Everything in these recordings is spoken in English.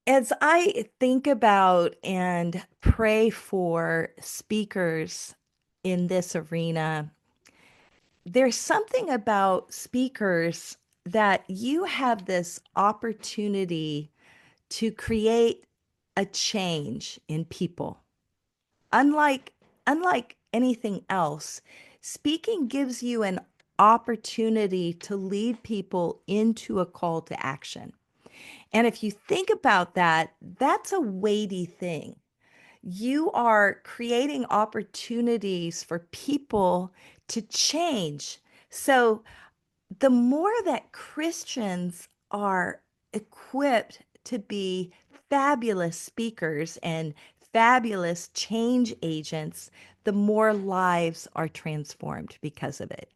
As I think about and pray for speakers in this arena, there's something about speakers that you have this opportunity to create a change in people. Unlike unlike anything else, speaking gives you an opportunity to lead people into a call to action. And if you think about that, that's a weighty thing. You are creating opportunities for people to change. So the more that Christians are equipped to be fabulous speakers and fabulous change agents, the more lives are transformed because of it.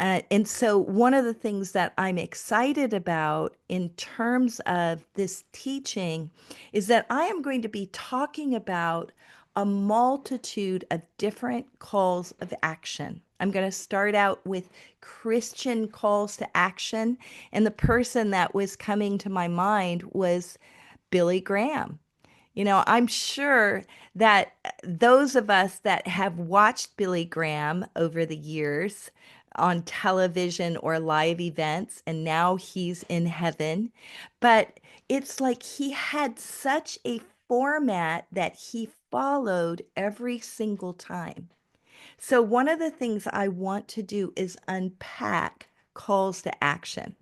And so, one of the things that I'm excited about in terms of this teaching is that I am going to be talking about a multitude of different calls of action. I'm going to start out with Christian calls to action. And the person that was coming to my mind was Billy Graham. I'm sure that those of us that have watched Billy Graham over the years on television or live events, and now he's in heaven, but it's like he had such a format that he followed every single time. So, one of the things I want to do is unpack calls to action.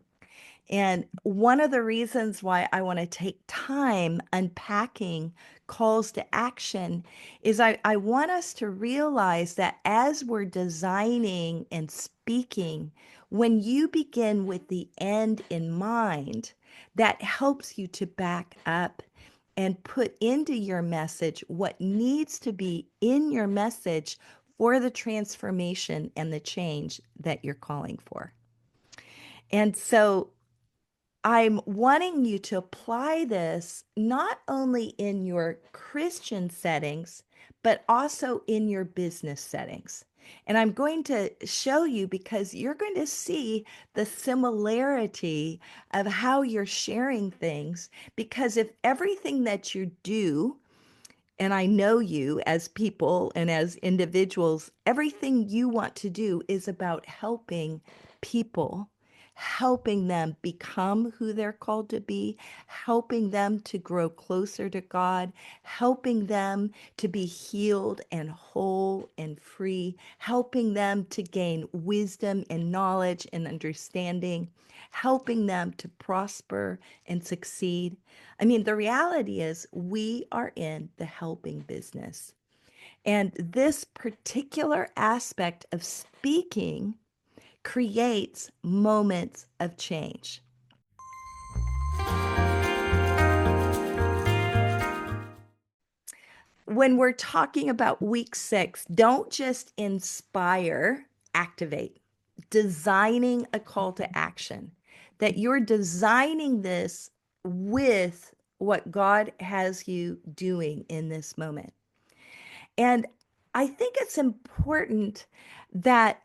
And one of the reasons why I want to take time unpacking calls to action is I want us to realize that as we're designing and speaking, when you begin with the end in mind, that helps you to back up and put into your message what needs to be in your message for the transformation and the change that you're calling for. And so I'm wanting you to apply this not only in your Christian settings, but also in your business settings. And I'm going to show you because you're going to see the similarity of how you're sharing things. Because if everything that you do, and I know you as people and as individuals, everything you want to do is about helping people, helping them become who they're called to be, helping them to grow closer to God, helping them to be healed and whole and free, helping them to gain wisdom and knowledge and understanding, helping them to prosper and succeed. I mean, the reality is we are in the helping business. And this particular aspect of speaking creates moments of change. When we're talking about week 6, don't just inspire, activate. Designing a call to action, that you're designing this with what God has you doing in this moment. And I think it's important that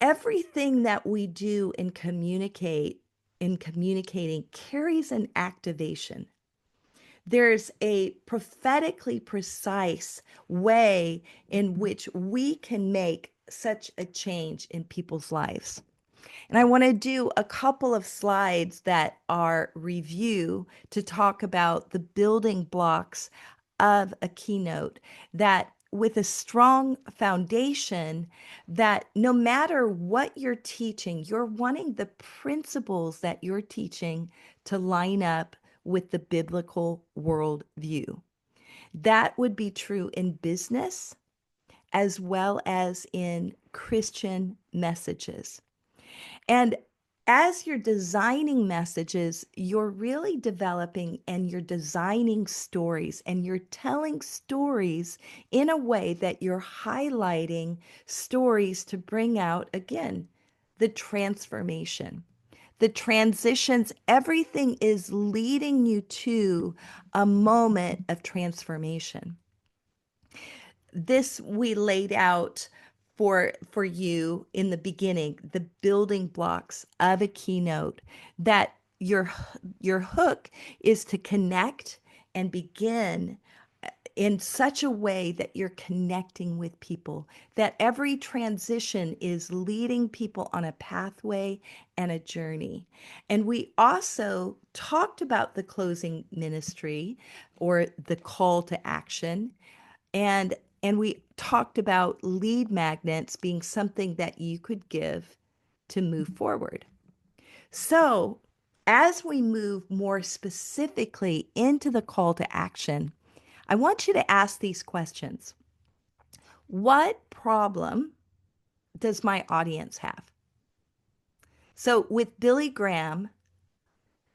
everything that we do and communicate in communicating carries an activation. There's a prophetically precise way in which we can make such a change in people's lives. And I want to do a couple of slides that are review to talk about the building blocks of a keynote that with a strong foundation that no matter what you're teaching, you're wanting the principles that you're teaching to line up with the biblical worldview. That would be true in business as well as in Christian messages. And as you're designing messages, you're really developing and you're designing stories and you're telling stories in a way that you're highlighting stories to bring out, again, the transformation, the transitions. Everything is leading you to a moment of transformation. This we laid out for you in the beginning, the building blocks of a keynote, that your hook is to connect and begin in such a way that you're connecting with people, that every transition is leading people on a pathway and a journey. And we also talked about the closing ministry or the call to action. And and we talked about lead magnets being something that you could give to move forward. So, as we move more specifically into the call to action, I want you to ask these questions. What problem does my audience have? So, with Billy Graham,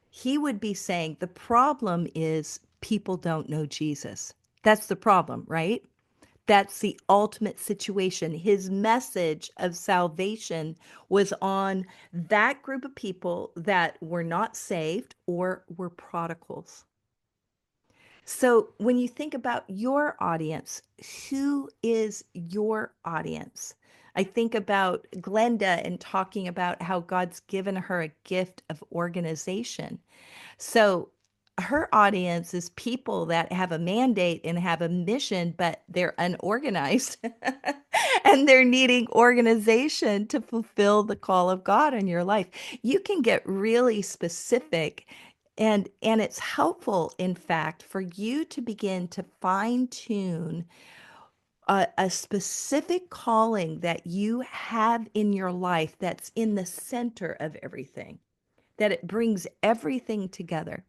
he would be saying the problem is people don't know Jesus. That's the problem, right? That's the ultimate situation. His message of salvation was on that group of people that were not saved or were prodigals. So when you think about your audience, who is your audience? I think about Glenda and talking about how God's given her a gift of organization. So her audience is people that have a mandate and have a mission, but they're unorganized and they're needing organization to fulfill the call of God in your life. You can get really specific and it's helpful, in fact, for you to begin to fine tune a specific calling that you have in your life that's in the center of everything, that it brings everything together.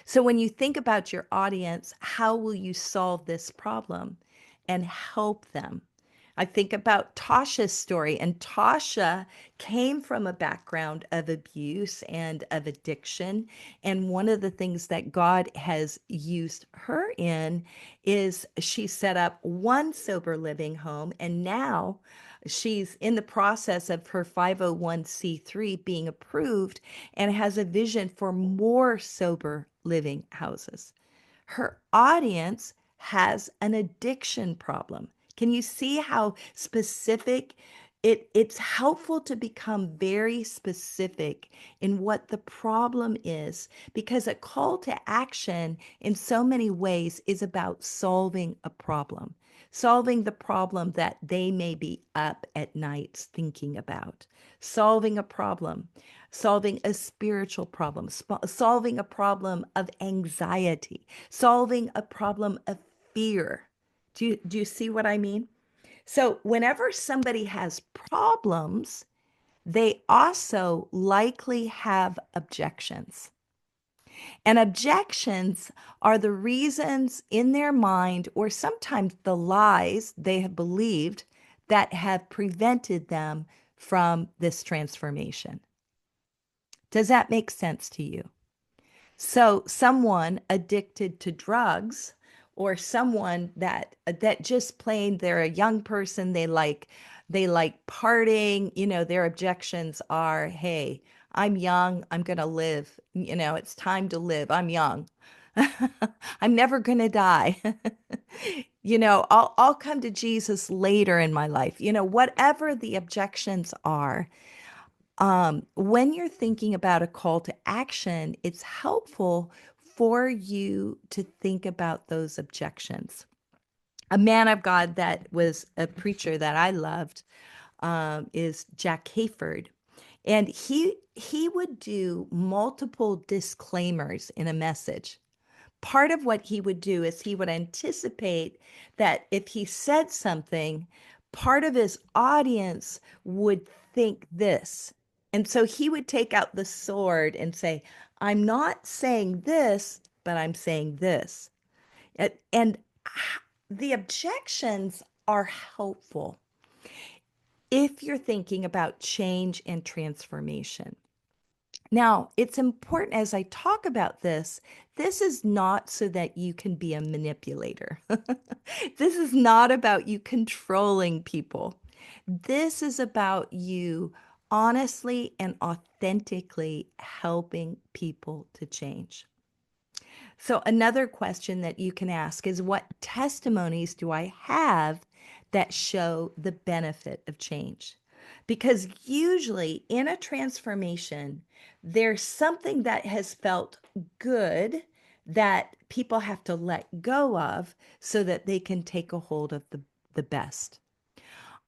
So when you think about your audience, how will you solve this problem and help them? I think about Tasha's story, and Tasha came from a background of abuse and of addiction. And one of the things that God has used her in is she set up one sober living home, and now she's in the process of her 501(c)(3) being approved and has a vision for more sober living houses. Her audience has an addiction problem. Can you see how specific it's helpful to become very specific in what the problem is, because a call to action in so many ways is about solving a problem, solving the problem that they may be up at nights thinking about, solving a problem, solving a spiritual problem, solving a problem of anxiety, solving a problem of fear. Do you see what I mean? So, whenever somebody has problems, they also likely have objections. And objections are the reasons in their mind, or sometimes the lies they have believed, that have prevented them from this transformation. Does that make sense to you? So someone addicted to drugs, or someone that just plain they're a young person, they like partying, their objections are, hey, I'm young, I'm going to live, it's time to live. I'm young. I'm never going to die. I'll come to Jesus later in my life. Whatever the objections are, when you're thinking about a call to action, it's helpful for you to think about those objections. A man of God that was a preacher that I loved is Jack Hayford. And he would do multiple disclaimers in a message. Part of what he would do is he would anticipate that if he said something, part of his audience would think this. And so he would take out the sword and say, I'm not saying this, but I'm saying this. And the objections are helpful if you're thinking about change and transformation. Now, it's important as I talk about this, this is not so that you can be a manipulator. This is not about you controlling people. This is about you honestly and authentically helping people to change. So, another question that you can ask is, what testimonies do I have that show the benefit of change? Because usually in a transformation, there's something that has felt good that people have to let go of so that they can take a hold of the best.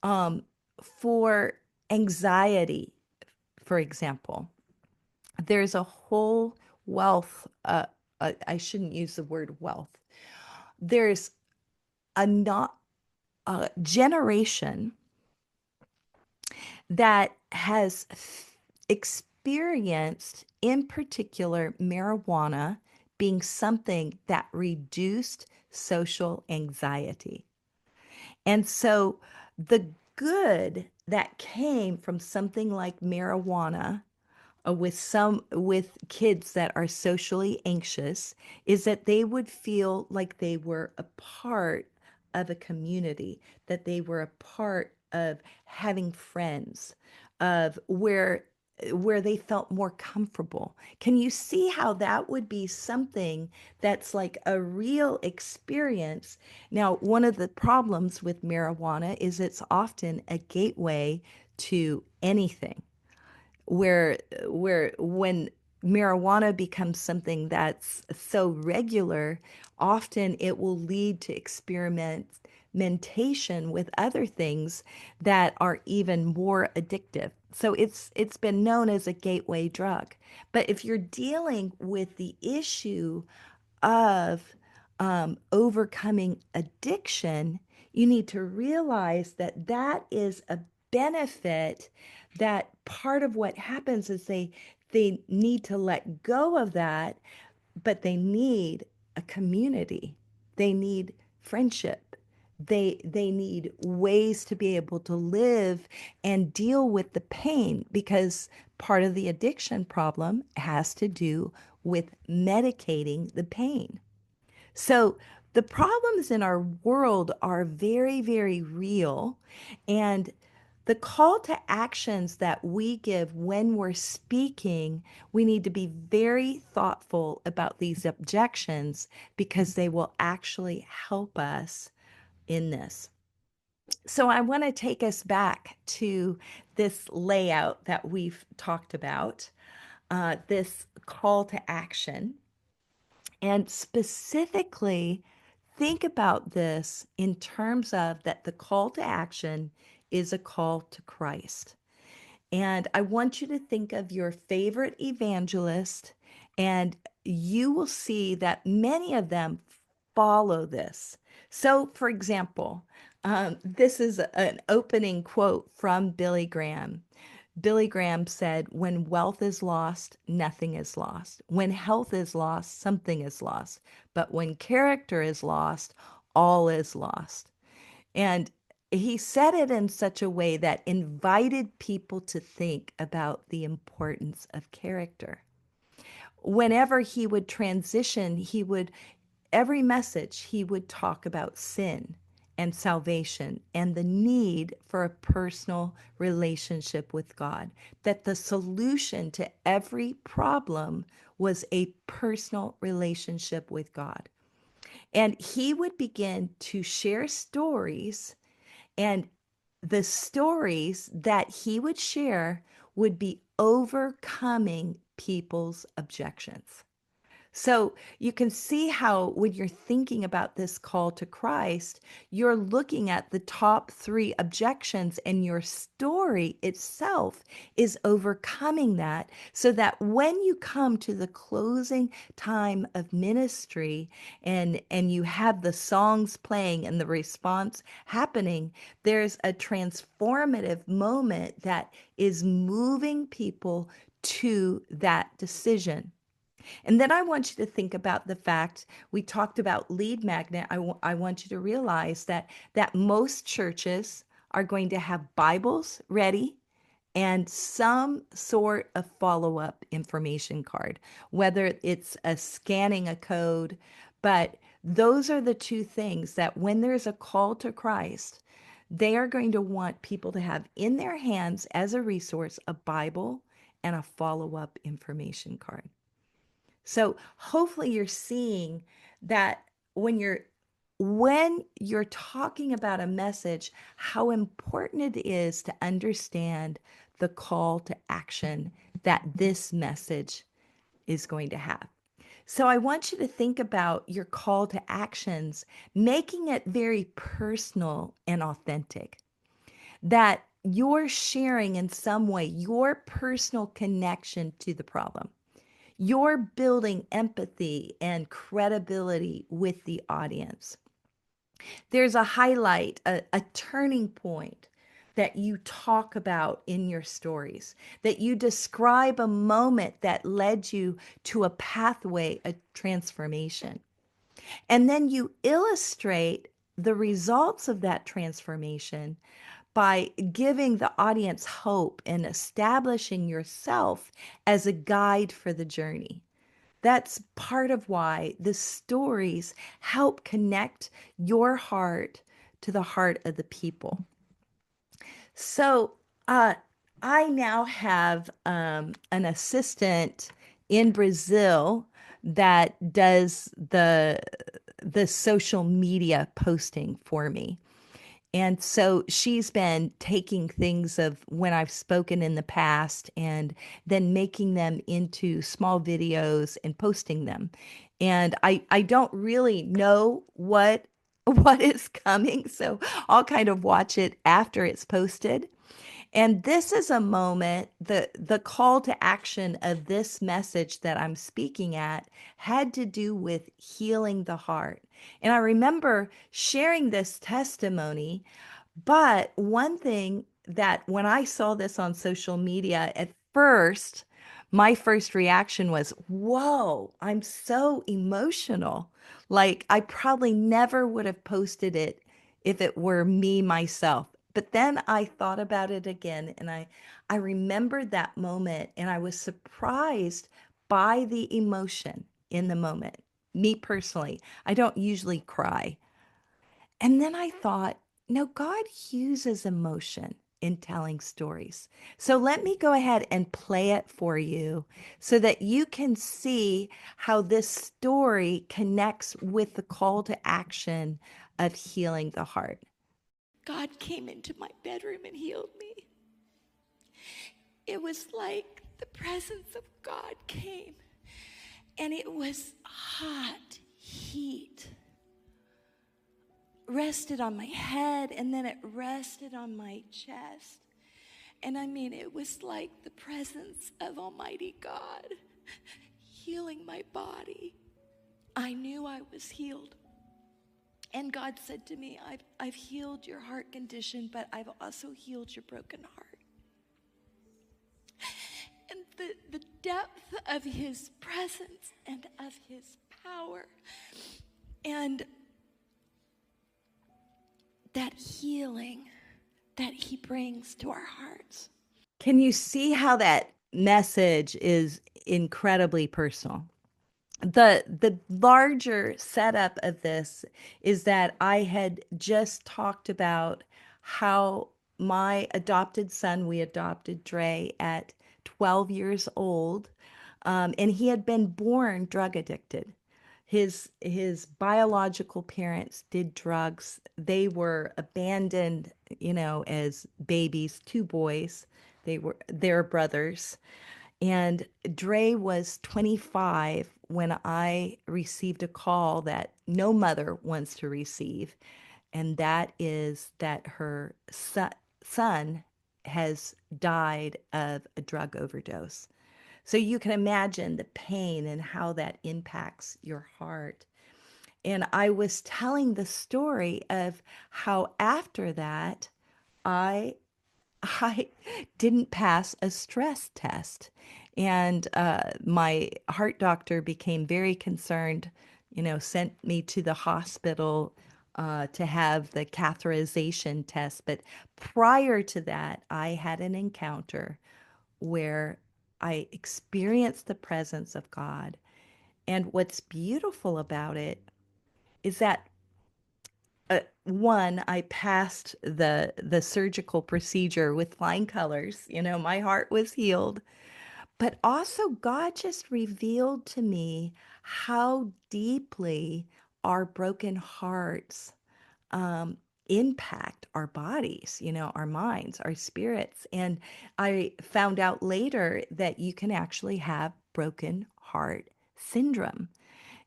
Um, for anxiety, for example, there's a whole wealth, I shouldn't use the word wealth. There's a not a generation that has experienced, in particular, marijuana being something that reduced social anxiety. And so the good that came from something like marijuana with kids that are socially anxious is that they would feel like they were a part of a community, that they were a part of having friends, of where they felt more comfortable. Can you see how that would be something that's like a real experience? Now, one of the problems with marijuana is it's often a gateway to anything where when marijuana becomes something that's so regular, often it will lead to experimentation with other things that are even more addictive. So it's been known as a gateway drug. But if you're dealing with the issue of overcoming addiction, you need to realize that that is a benefit. That part of what happens is they need to let go of that, but they need a community. They need friendship. They need ways to be able to live and deal with the pain, because part of the addiction problem has to do with medicating the pain. So the problems in our world are very, very real. And the call to actions that we give when we're speaking, we need to be very thoughtful about these objections because they will actually help us in this. So I want to take us back to this layout that we've talked about, this call to action. And specifically, think about this in terms of that the call to action is a call to Christ. And I want you to think of your favorite evangelist, and you will see that many of them follow this. So, for example, this is an opening quote from Billy Graham. Billy Graham said, "When wealth is lost, nothing is lost. When health is lost, something is lost. But when character is lost, all is lost." And he said it in such a way that invited people to think about the importance of character. Whenever he would transition, every message, he would talk about sin and salvation and the need for a personal relationship with God, that the solution to every problem was a personal relationship with God. And he would begin to share stories, and the stories that he would share would be overcoming people's objections. So you can see how, when you're thinking about this call to Christ, you're looking at the top three objections, and your story itself is overcoming that, so that when you come to the closing time of ministry and you have the songs playing and the response happening, there's a transformative moment that is moving people to that decision. And then I want you to think about the fact we talked about lead magnet. I want you to realize that most churches are going to have Bibles ready and some sort of follow-up information card, whether it's scanning a code. But those are the two things that when there's a call to Christ, they are going to want people to have in their hands as a resource a Bible and a follow-up information card. So hopefully you're seeing that when you're talking about a message, how important it is to understand the call to action that this message is going to have. So I want you to think about your call to actions, making it very personal and authentic. That you're sharing in some way your personal connection to the problem. You're building empathy and credibility with the audience. There's a highlight, a turning point that you talk about in your stories, that you describe a moment that led you to a pathway, a transformation. And then you illustrate the results of that transformation by giving the audience hope and establishing yourself as a guide for the journey. That's part of why the stories help connect your heart to the heart of the people. So, uh, I now have an assistant in Brazil that does the social media posting for me. And so she's been taking things of when I've spoken in the past and then making them into small videos and posting them. And I don't really know what is coming, so I'll kind of watch it after it's posted. And this is a moment, the call to action of this message that I'm speaking at had to do with healing the heart. And I remember sharing this testimony, but one thing that when I saw this on social media at first, my first reaction was, whoa, I'm so emotional. Like I probably never would have posted it if it were me myself. But then I thought about it again and I remembered that moment and I was surprised by the emotion in the moment. Me personally, I don't usually cry. And then I thought, no, God uses emotion in telling stories. So let me go ahead and play it for you so that you can see how this story connects with the call to action of healing the heart. God came into my bedroom and healed me. It was like the presence of God came, and it was hot heat. Rested on my head, and then it rested on my chest. And I mean, it was like the presence of Almighty God healing my body. I knew I was healed. And God said to me, I've healed your heart condition, but I've also healed your broken heart. And the depth of his presence and of his power and that healing that he brings to our hearts. Can you see how that message is incredibly personal? The larger setup of this is that I had just talked about how my adopted son, we adopted Dre at 12 years old, and he had been born drug addicted. His biological parents did drugs. They were abandoned, as babies, two boys. They're brothers. And Dre was 25 when I received a call that no mother wants to receive, and that is that her son has died of a drug overdose. So you can imagine the pain and how that impacts your heart. And I was telling the story of how after that, I I didn't pass a stress test. And my heart doctor became very concerned, sent me to the hospital to have the catheterization test. But prior to that, I had an encounter where I experienced the presence of God. And what's beautiful about it is that one, I passed the surgical procedure with flying colors. My heart was healed, but also God just revealed to me how deeply our broken hearts um, impact our bodies, our minds, our spirits. And I found out later that you can actually have broken heart syndrome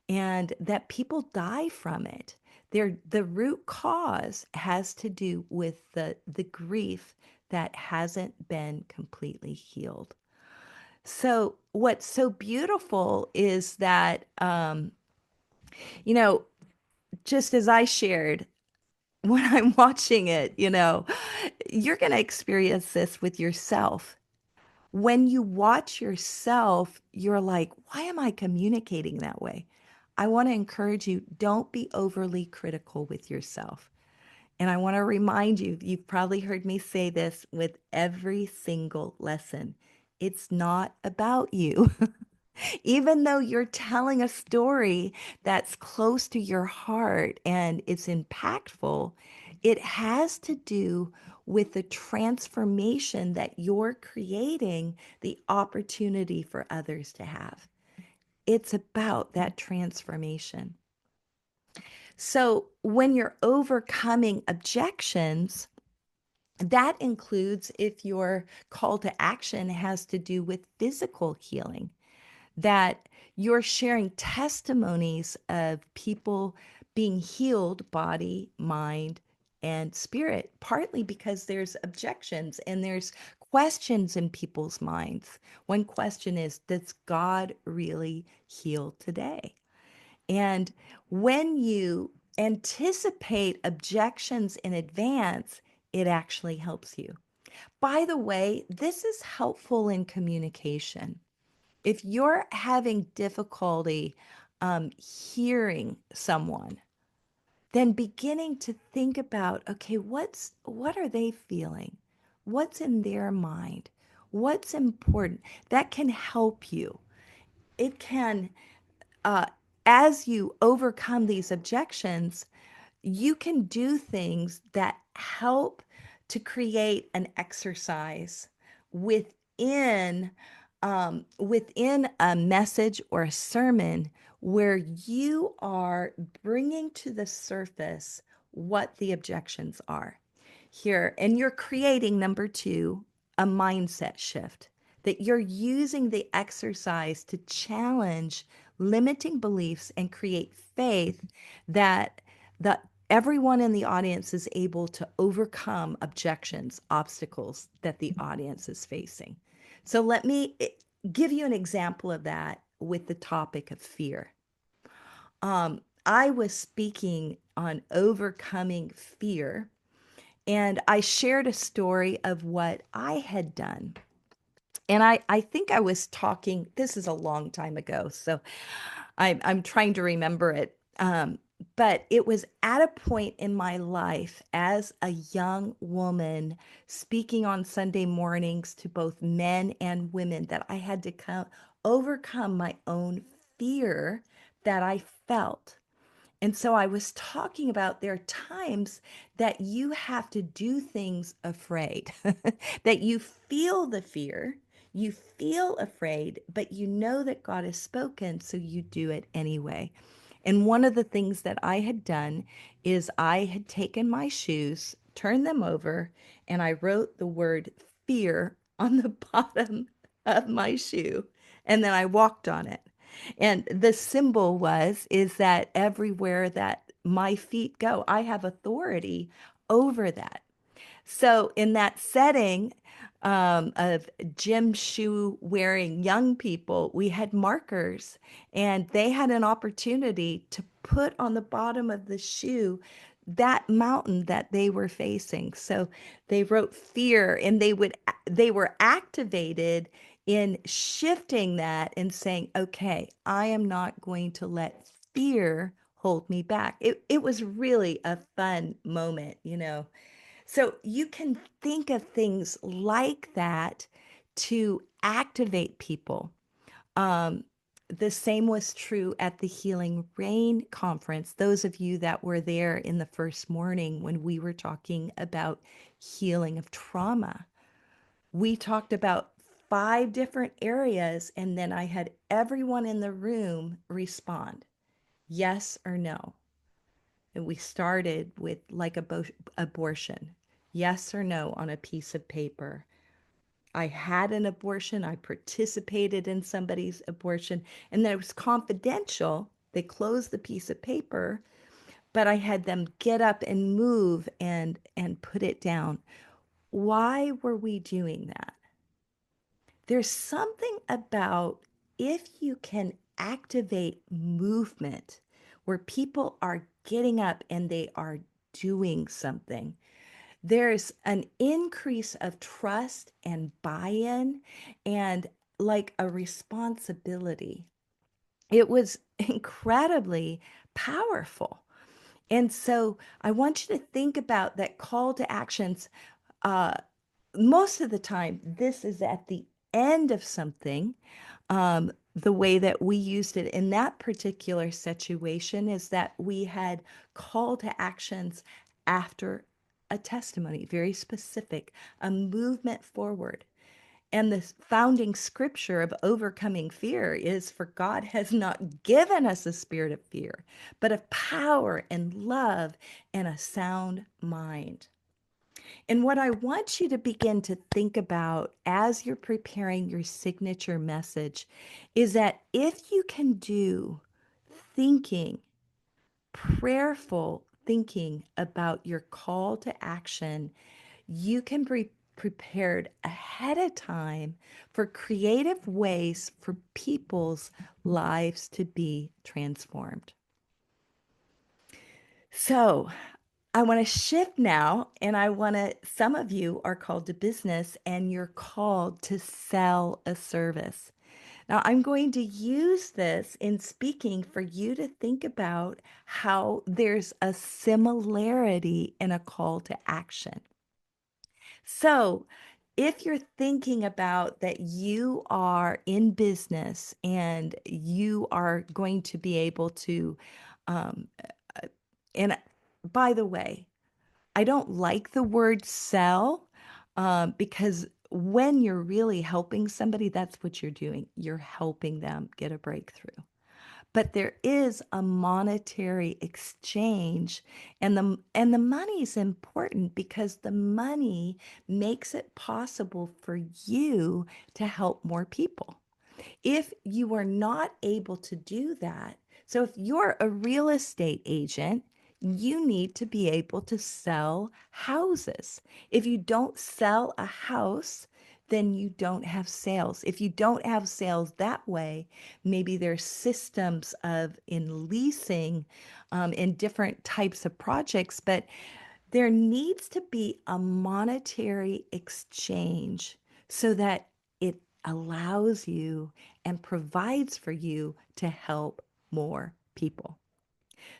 and that people die from it. The root cause has to do with the grief that hasn't been completely healed. So what's so beautiful is that, you know, just as I shared, when I'm watching it, you're going to experience this with yourself. When you watch yourself, you're like, why am I communicating that way? I want to encourage you, don't be overly critical with yourself. And I want to remind you, you've probably heard me say this with every single lesson. It's not about you. Even though you're telling a story that's close to your heart and it's impactful, it has to do with the transformation that you're creating the opportunity for others to have. It's about that transformation. So when you're overcoming objections, that includes if your call to action has to do with physical healing, that you're sharing testimonies of people being healed, body, mind, and spirit, partly because there's objections and there's questions in people's minds. One question is, does God really heal today? And when you anticipate objections in advance, it actually helps you. By the way, this is helpful in communication. If you're having difficulty hearing someone, then beginning to think about, okay, what are they feeling? What's in their mind? What's important? That can help you. It can, uh, as you overcome these objections, you can do things that help to create an exercise within within a message or a sermon where you are bringing to the surface what the objections are here. And you're creating, number two, a mindset shift, that you're using the exercise to challenge limiting beliefs and create faith that the everyone in the audience is able to overcome objections, obstacles that the audience is facing. So let me give you an example of that with the topic of fear. I was speaking on overcoming fear, and I shared a story of what I had done. And I think I was talking, this is a long time ago, so I'm trying to remember it. But it was at a point in my life as a young woman speaking on Sunday mornings to both men and women that I had to overcome my own fear that I felt. And so I was talking about there are times that you have to do things afraid, that you feel the fear, you feel afraid, but you know that God has spoken, so you do it anyway. And one of the things that I had done is I had taken my shoes, turned them over, and I wrote the word fear on the bottom of my shoe, and then I walked on it. And the symbol is that everywhere that my feet go, I have authority over that. So, in that setting of gym shoe wearing young people, we had markers and they had an opportunity to put on the bottom of the shoe that mountain that they were facing. So they wrote fear and they were activated in shifting that and saying, okay, I am not going to let fear hold me back. It was really a fun moment. So you can think of things like that to activate people. Um, the same was true at the Healing Rain conference. Those of you that were there in the first morning when we were talking about healing of trauma, we talked about five different areas, and then I had everyone in the room respond yes or no. And we started with like abortion, yes or no on a piece of paper. I had an abortion, I participated in somebody's abortion, and that it was confidential. They closed the piece of paper, but I had them get up and move and put it down. Why were we doing that? There's something about if you can activate movement where people are getting up and they are doing something, there's an increase of trust and buy in and like a responsibility. It was incredibly powerful. And so I want you to think about that call to actions. Uh, Most of the time, this is at the end of something. The way that we used it in that particular situation is that we had call to actions after a testimony, very specific, a movement forward. And the founding scripture of overcoming fear is for God has not given us a spirit of fear, but of power and love and a sound mind. And what I want you to begin to think about as you're preparing your signature message is that if you can do thinking, prayerful thinking about your call to action, you can be prepared ahead of time for creative ways for people's lives to be transformed. So, I want to shift now, and I want to, some of you are called to business and you're called to sell a service. Now, I'm going to use this in speaking for you to think about how there's a similarity in a call to action. So, if you're thinking about that you are in business and you are going to be able to, um, and by the way, I don't like the word sell because when you're really helping somebody, that's what you're doing. You're helping them get a breakthrough. But there is a monetary exchange, and the money is important because the money makes it possible for you to help more people. If you are not able to do that, so if you're a real estate agent, you need to be able to sell houses. If you don't sell a house, then you don't have sales. If you don't have sales that way, maybe there's systems of in leasing in different types of projects, but there needs to be a monetary exchange so that it allows you and provides for you to help more people.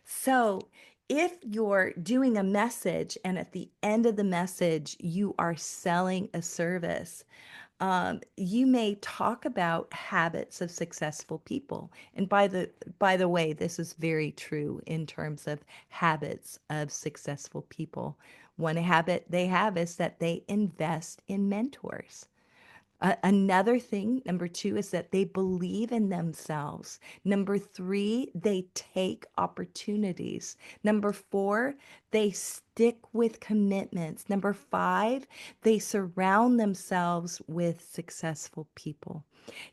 So, if you're doing a message and at the end of the message you are selling a service, you may talk about habits of successful people. And by the way, this is very true in terms of habits of successful people. One habit they have is that they invest in mentors. Another thing, number two, is that they believe in themselves. Number three, they take opportunities. Number four, they stick with commitments. Number five, they surround themselves with successful people.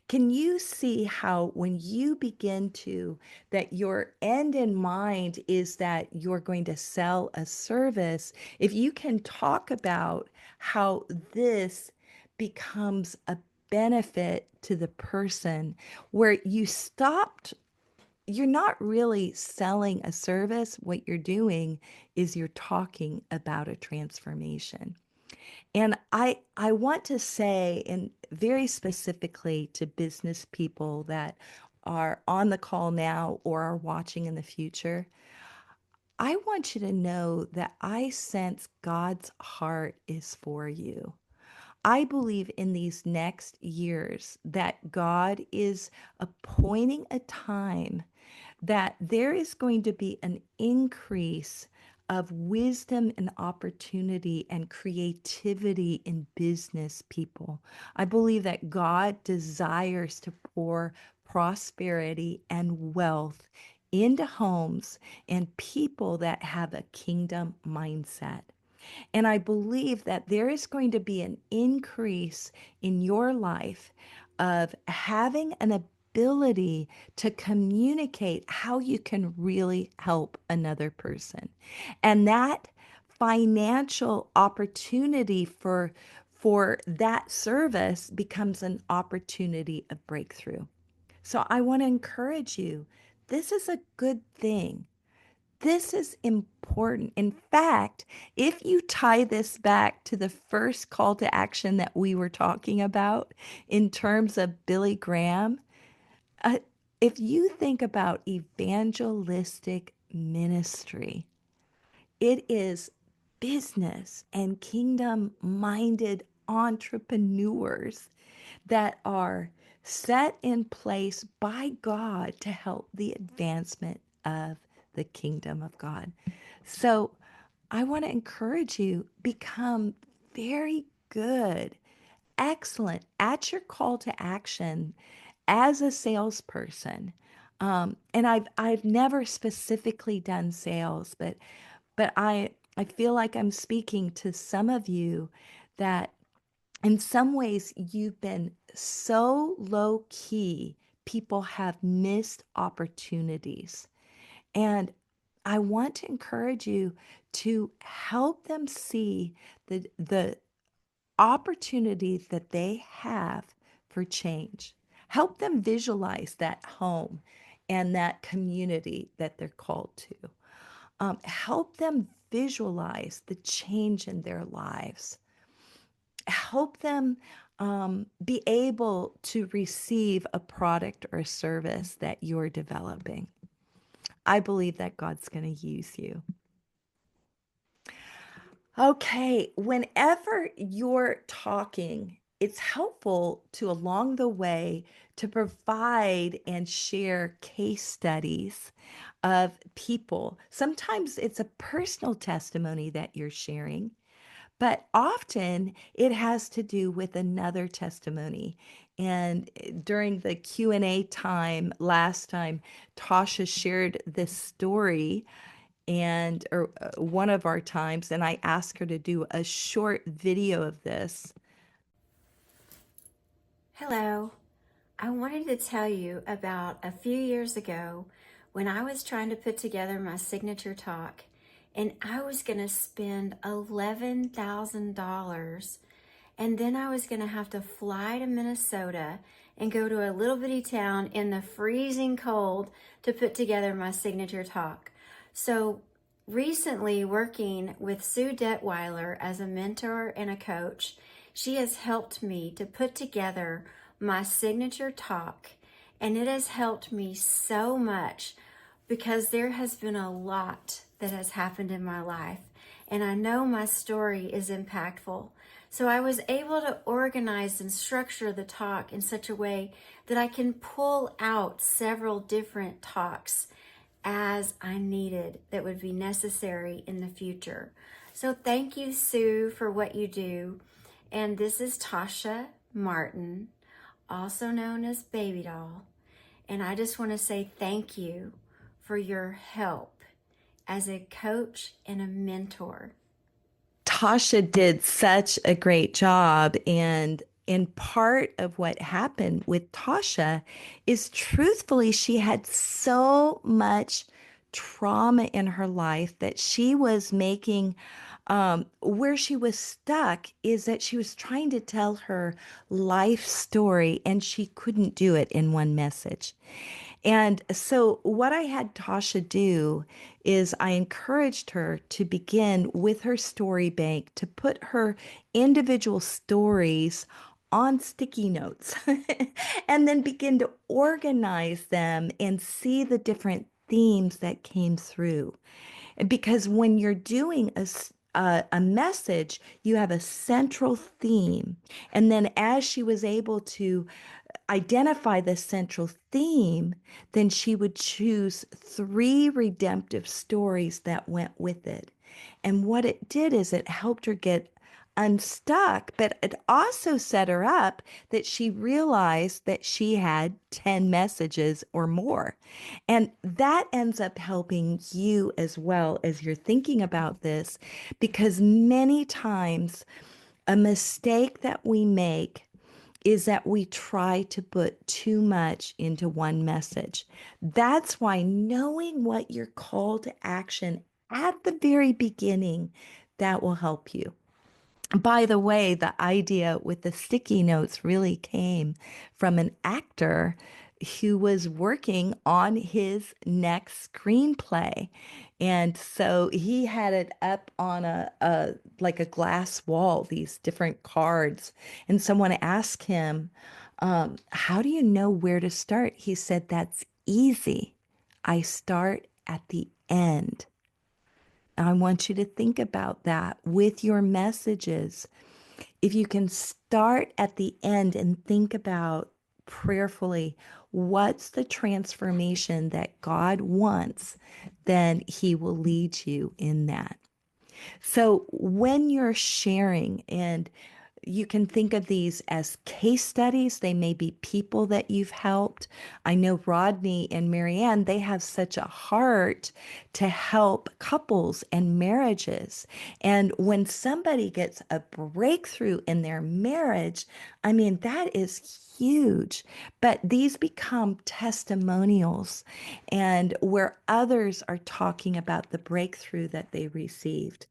Can you see how when you begin to, that your end in mind is that you're going to sell a service, if you can talk about how this becomes a benefit to the person where you stopped, you're not really selling a service. What you're doing is you're talking about a transformation. And I want to say, and very specifically to business people that are on the call now or are watching in the future, I want you to know that I sense God's heart is for you. I believe in these next years that God is appointing a time that there is going to be an increase of wisdom and opportunity and creativity in business people. I believe that God desires to pour prosperity and wealth into homes and people that have a kingdom mindset. And I believe that there is going to be an increase in your life of having an ability to communicate how you can really help another person. And that financial opportunity for that service becomes an opportunity of breakthrough. So I want to encourage you. This is a good thing. This is important. In fact, if you tie this back to the first call to action that we were talking about in terms of Billy Graham, uh, if you think about evangelistic ministry, it is business and kingdom minded entrepreneurs that are set in place by God to help the advancement of the kingdom of God. So I want to encourage you, become very good, excellent at your call to action as a salesperson. And I've never specifically done sales, but I feel like I'm speaking to some of you that in some ways you've been so low key, people have missed opportunities. And I want to encourage you to help them see the opportunities that they have for change. Help them visualize that home and that community that they're called to. Help them visualize the change in their lives. Help them be able to receive a product or service that you're developing. I believe that God's going to use you. Okay, whenever you're talking, it's helpful to along the way to provide and share case studies of people. Sometimes it's a personal testimony that you're sharing, but often it has to do with another testimony. And during the Q&A time last time, Tasha shared this story and or one of our times, and I asked her to do a short video of this. Hello. I wanted to tell you about a few years ago when I was trying to put together my signature talk and I was going to spend $11,000 and then I was going to have to fly to Minnesota and go to a little bitty town in the freezing cold to put together my signature talk. So recently working with Sue Detweiler as a mentor and a coach, she has helped me to put together my signature talk, and it has helped me so much because there has been a lot that has happened in my life, and I know my story is impactful. So I was able to organize and structure the talk in such a way that I can pull out several different talks as I needed that would be necessary in the future. So thank you, Sue, for what you do. And this is Tasha Martin, also known as Baby Doll. And I just want to say thank you for your help as a coach and a mentor. Tasha did such a great job. And in part of what happened with Tasha is truthfully, she had so much trauma in her life that she was making, where she was stuck is that she was trying to tell her life story and she couldn't do it in one message. And so, what I had Tasha do is I encouraged her to begin with her story bank to put her individual stories on sticky notes and then begin to organize them and see the different themes that came through. Because when you're doing a message, you have a central theme. And then, as she was able to identify the central theme, then she would choose three redemptive stories that went with it. And what it did is it helped her get unstuck, but it also set her up that she realized that she had 10 messages or more. And that ends up helping you as well as you're thinking about this, because many times a mistake that we make is that we try to put too much into one message. That's why knowing what your call to action at the very beginning, that will help you. By the way, the idea with the sticky notes really came from an actor who was working on his next screenplay. And so he had it up on a like a glass wall, these different cards. And someone asked him, how do you know where to start? He said, that's easy. I start at the end. I want you to think about that with your messages. If you can start at the end and think about prayerfully what's the transformation that God wants, then He will lead you in that. So when you're sharing, and you can think of these as case studies. They may be people that you've helped. I know Rodney and Marianne, they have such a heart to help couples and marriages. And when somebody gets a breakthrough in their marriage, I mean, that is huge. But these become testimonials, and where others are talking about the breakthrough that they received.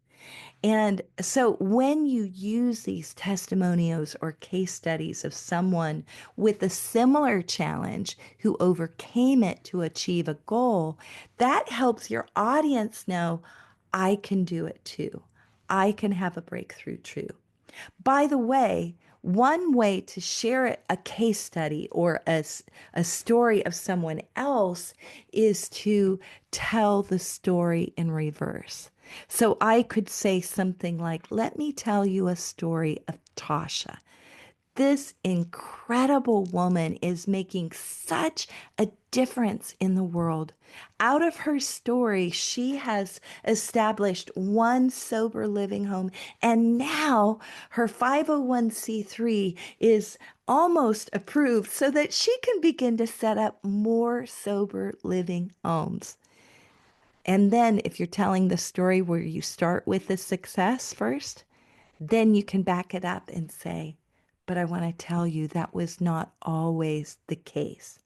And so when you use these testimonials or case studies of someone with a similar challenge who overcame it to achieve a goal, that helps your audience know, I can do it too. I can have a breakthrough too. By the way, one way to share a case study or a story of someone else is to tell the story in reverse. So I could say something like, let me tell you a story of Tasha. This incredible woman is making such a difference in the world. Out of her story, she has established one sober living home, and now her 501c3 is almost approved so that she can begin to set up more sober living homes. And then, if you're telling the story where you start with the success first, then you can back it up and say, but I want to tell you that was not always the case.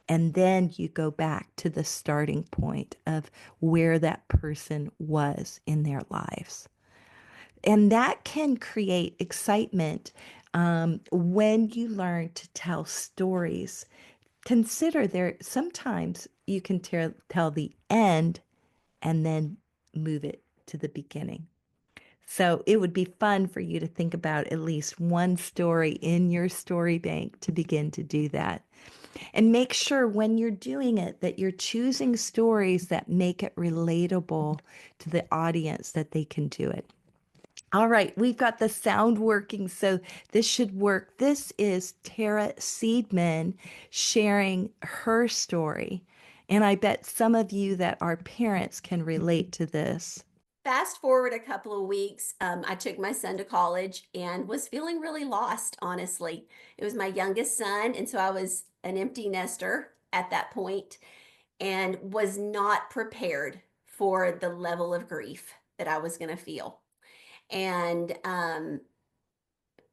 And then you go back to the starting point of where that person was in their lives. And that can create excitement when you learn to tell stories. Consider there, sometimes you can tell the end and then move it to the beginning. So it would be fun for you to think about at least one story in your story bank to begin to do that. And make sure when you're doing it that you're choosing stories that make it relatable to the audience, that they can do it. All right, we've got the sound working, so this should work. This is Tara Seidman sharing her story. And I bet some of you that are parents can relate to this. Fast forward a couple of weeks, I took my son to college and was feeling really lost, honestly. It was my youngest son, and so I was an empty nester at that point and was not prepared for the level of grief that I was going to feel. And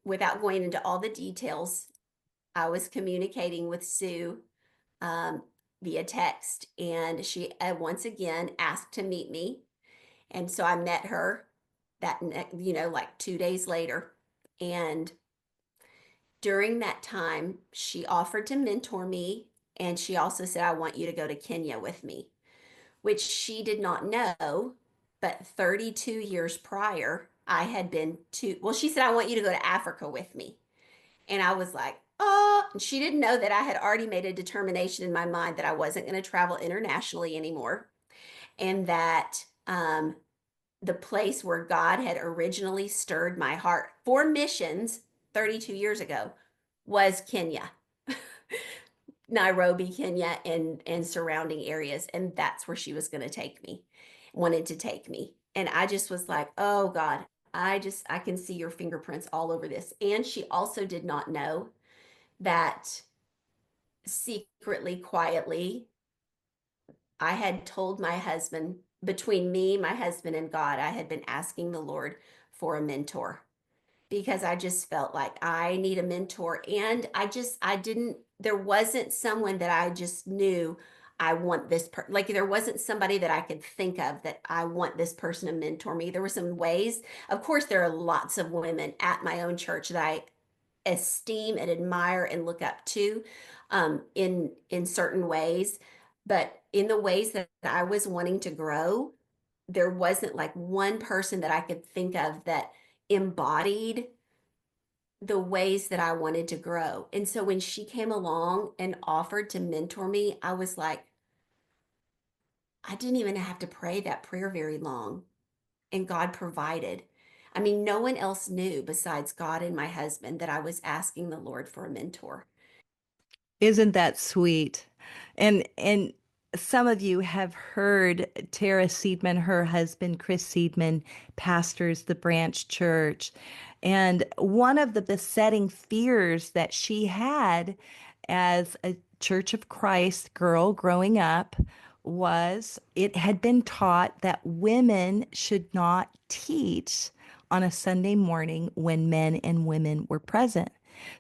without going into all the details, I was communicating with Sue um, via text, and she once again asked to meet me. And so I met her like 2 days later. And during that time, she offered to mentor me. And she also said, I want you to go to Kenya with me, which she did not know. But 32 years prior, I had been well, she said, I want you to go to Africa with me. And I was like, oh, and she didn't know that I had already made a determination in my mind that I wasn't going to travel internationally anymore. And that the place where God had originally stirred my heart for missions 32 years ago was Kenya, Nairobi, Kenya, and surrounding areas. And that's where she was going to take me, wanted to take me. And I just was like, oh God, I can see your fingerprints all over this. And she also did not know that secretly, quietly, I had told my husband, between me, my husband, and God, I had been asking the Lord for a mentor because I just felt like I need a mentor. And I didn't, there wasn't someone that I just knew I want like there wasn't somebody that I could think of that I want this person to mentor me. There were some ways. Of course, there are lots of women at my own church that I esteem and admire and look up to, in certain ways. But in the ways that I was wanting to grow, there wasn't like one person that I could think of that embodied the ways that I wanted to grow. And so when she came along and offered to mentor me, I was like, I didn't even have to pray that prayer very long. And God provided. I mean, no one else knew besides God and my husband that I was asking the Lord for a mentor. Isn't that sweet? And some of you have heard Tara Seidman, her husband Chris Seidman, pastors the branch church. And one of the besetting fears that she had as a Church of Christ girl growing up was it had been taught that women should not teach on a Sunday morning when men and women were present.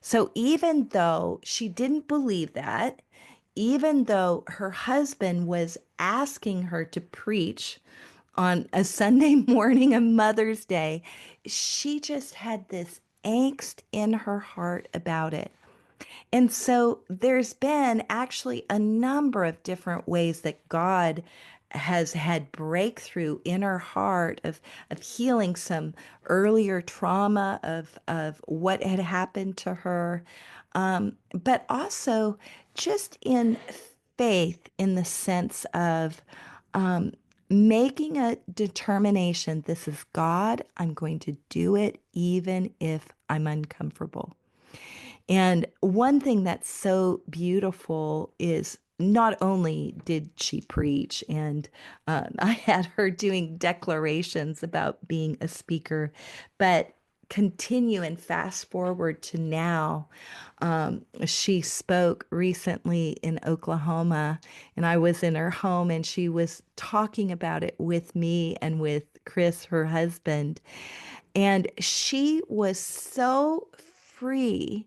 So even though she didn't believe that, even though her husband was asking her to preach on a Sunday morning of Mother's Day, she just had this angst in her heart about it. And so there's been actually a number of different ways that God has had breakthrough in her heart of healing some earlier trauma of what had happened to her, but also just in faith in the sense of um, making a determination, this is God, I'm going to do it even if I'm uncomfortable. And one thing that's so beautiful is not only did she preach, and I had her doing declarations about being a speaker, but continue and fast forward to now. She spoke recently in Oklahoma, and I was in her home, and she was talking about it with me and with Chris, her husband. And she was so free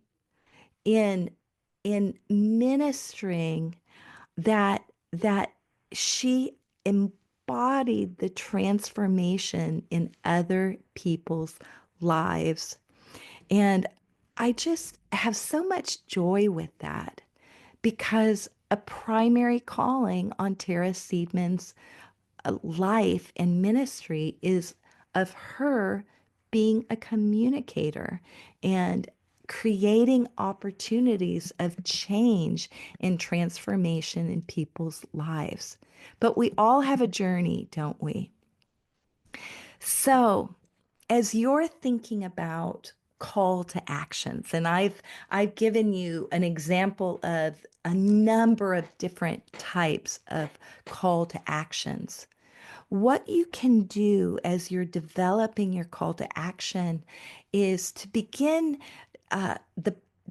in ministering that she embodied the transformation in other people's lives. And I just have so much joy with that because a primary calling on Tara Seidman's life and ministry is of her being a communicator and creating opportunities of change and transformation in people's lives. But we all have a journey, don't we? So, as you're thinking about call to actions, and I've given you an example of a number of different types of call to actions. What you can do as you're developing your call to action is to begin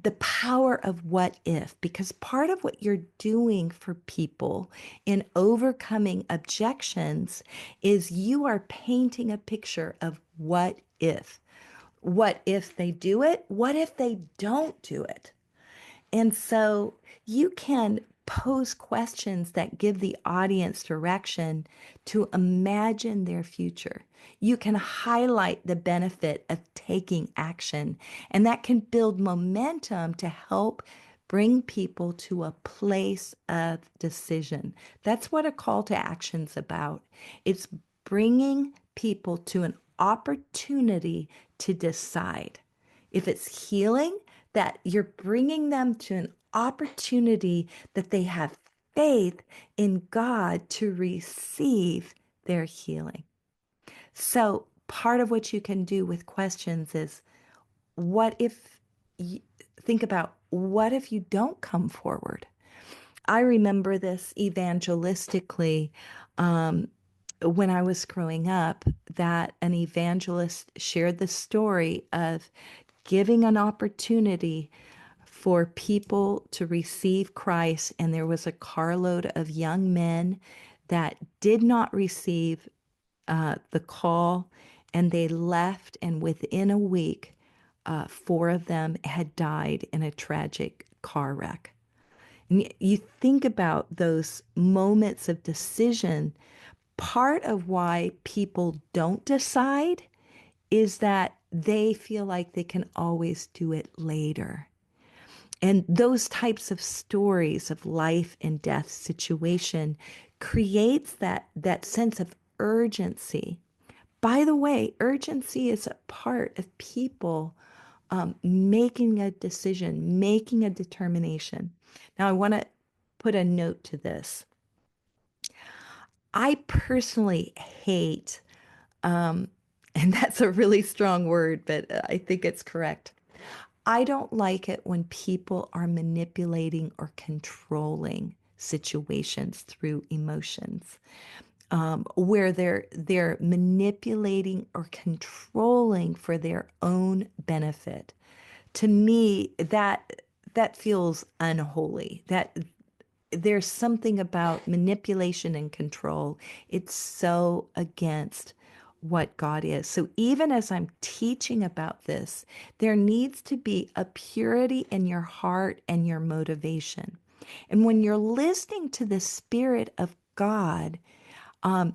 the power of what if, because part of what you're doing for people in overcoming objections is you are painting a picture of what if. What if they do it? What if they don't do it? And so you can pose questions that give the audience direction to imagine their future. You can highlight the benefit of taking action, and that can build momentum to help bring people to a place of decision. That's what a call to action's about. It's bringing people to an opportunity to decide. If it's healing, that you're bringing them to an opportunity that they have faith in God to receive their healing. So, part of what you can do with questions is what if you think about what if you don't come forward? I remember this evangelistically. Um, when I was growing up that an evangelist shared the story of giving an opportunity for people to receive Christ, and there was a carload of young men that did not receive the call, and they left, and within a week, four of them had died in a tragic car wreck. And you think about those moments of decision. Part of why people don't decide is that they feel like they can always do it later. And those types of stories of life and death situation creates that sense of urgency. By the way, urgency is a part of people making a decision, making a determination. Now, I want to put a note to this. I personally hate, um, and that's a really strong word, but I think it's correct. I don't like it when people are manipulating or controlling situations through emotions, where they're manipulating or controlling for their own benefit. To me, that feels unholy. That there's something about manipulation and control. It's so against what God is. So even as I'm teaching about this, there needs to be a purity in your heart and your motivation. And when you're listening to the Spirit of God,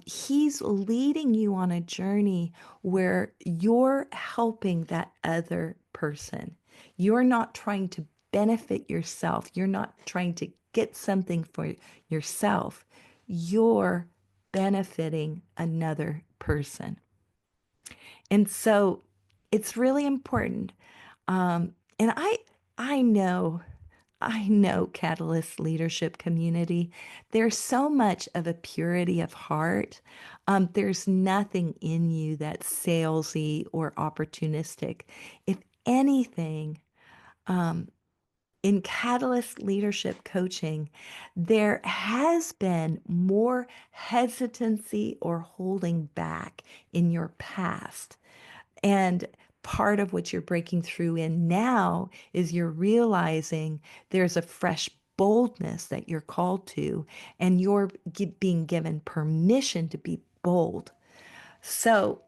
he's leading you on a journey where you're helping that other person. You're not trying to benefit yourself. You're not trying to get something for yourself. You're benefiting another person. And so it's really important. And I know Catalyst leadership community. There's so much of a purity of heart. There's nothing in you that's salesy or opportunistic. If anything, in Catalyst leadership coaching, there has been more hesitancy or holding back in your past. And part of what you're breaking through in now is you're realizing there's a fresh boldness that you're called to, and you're being given permission to be bold. So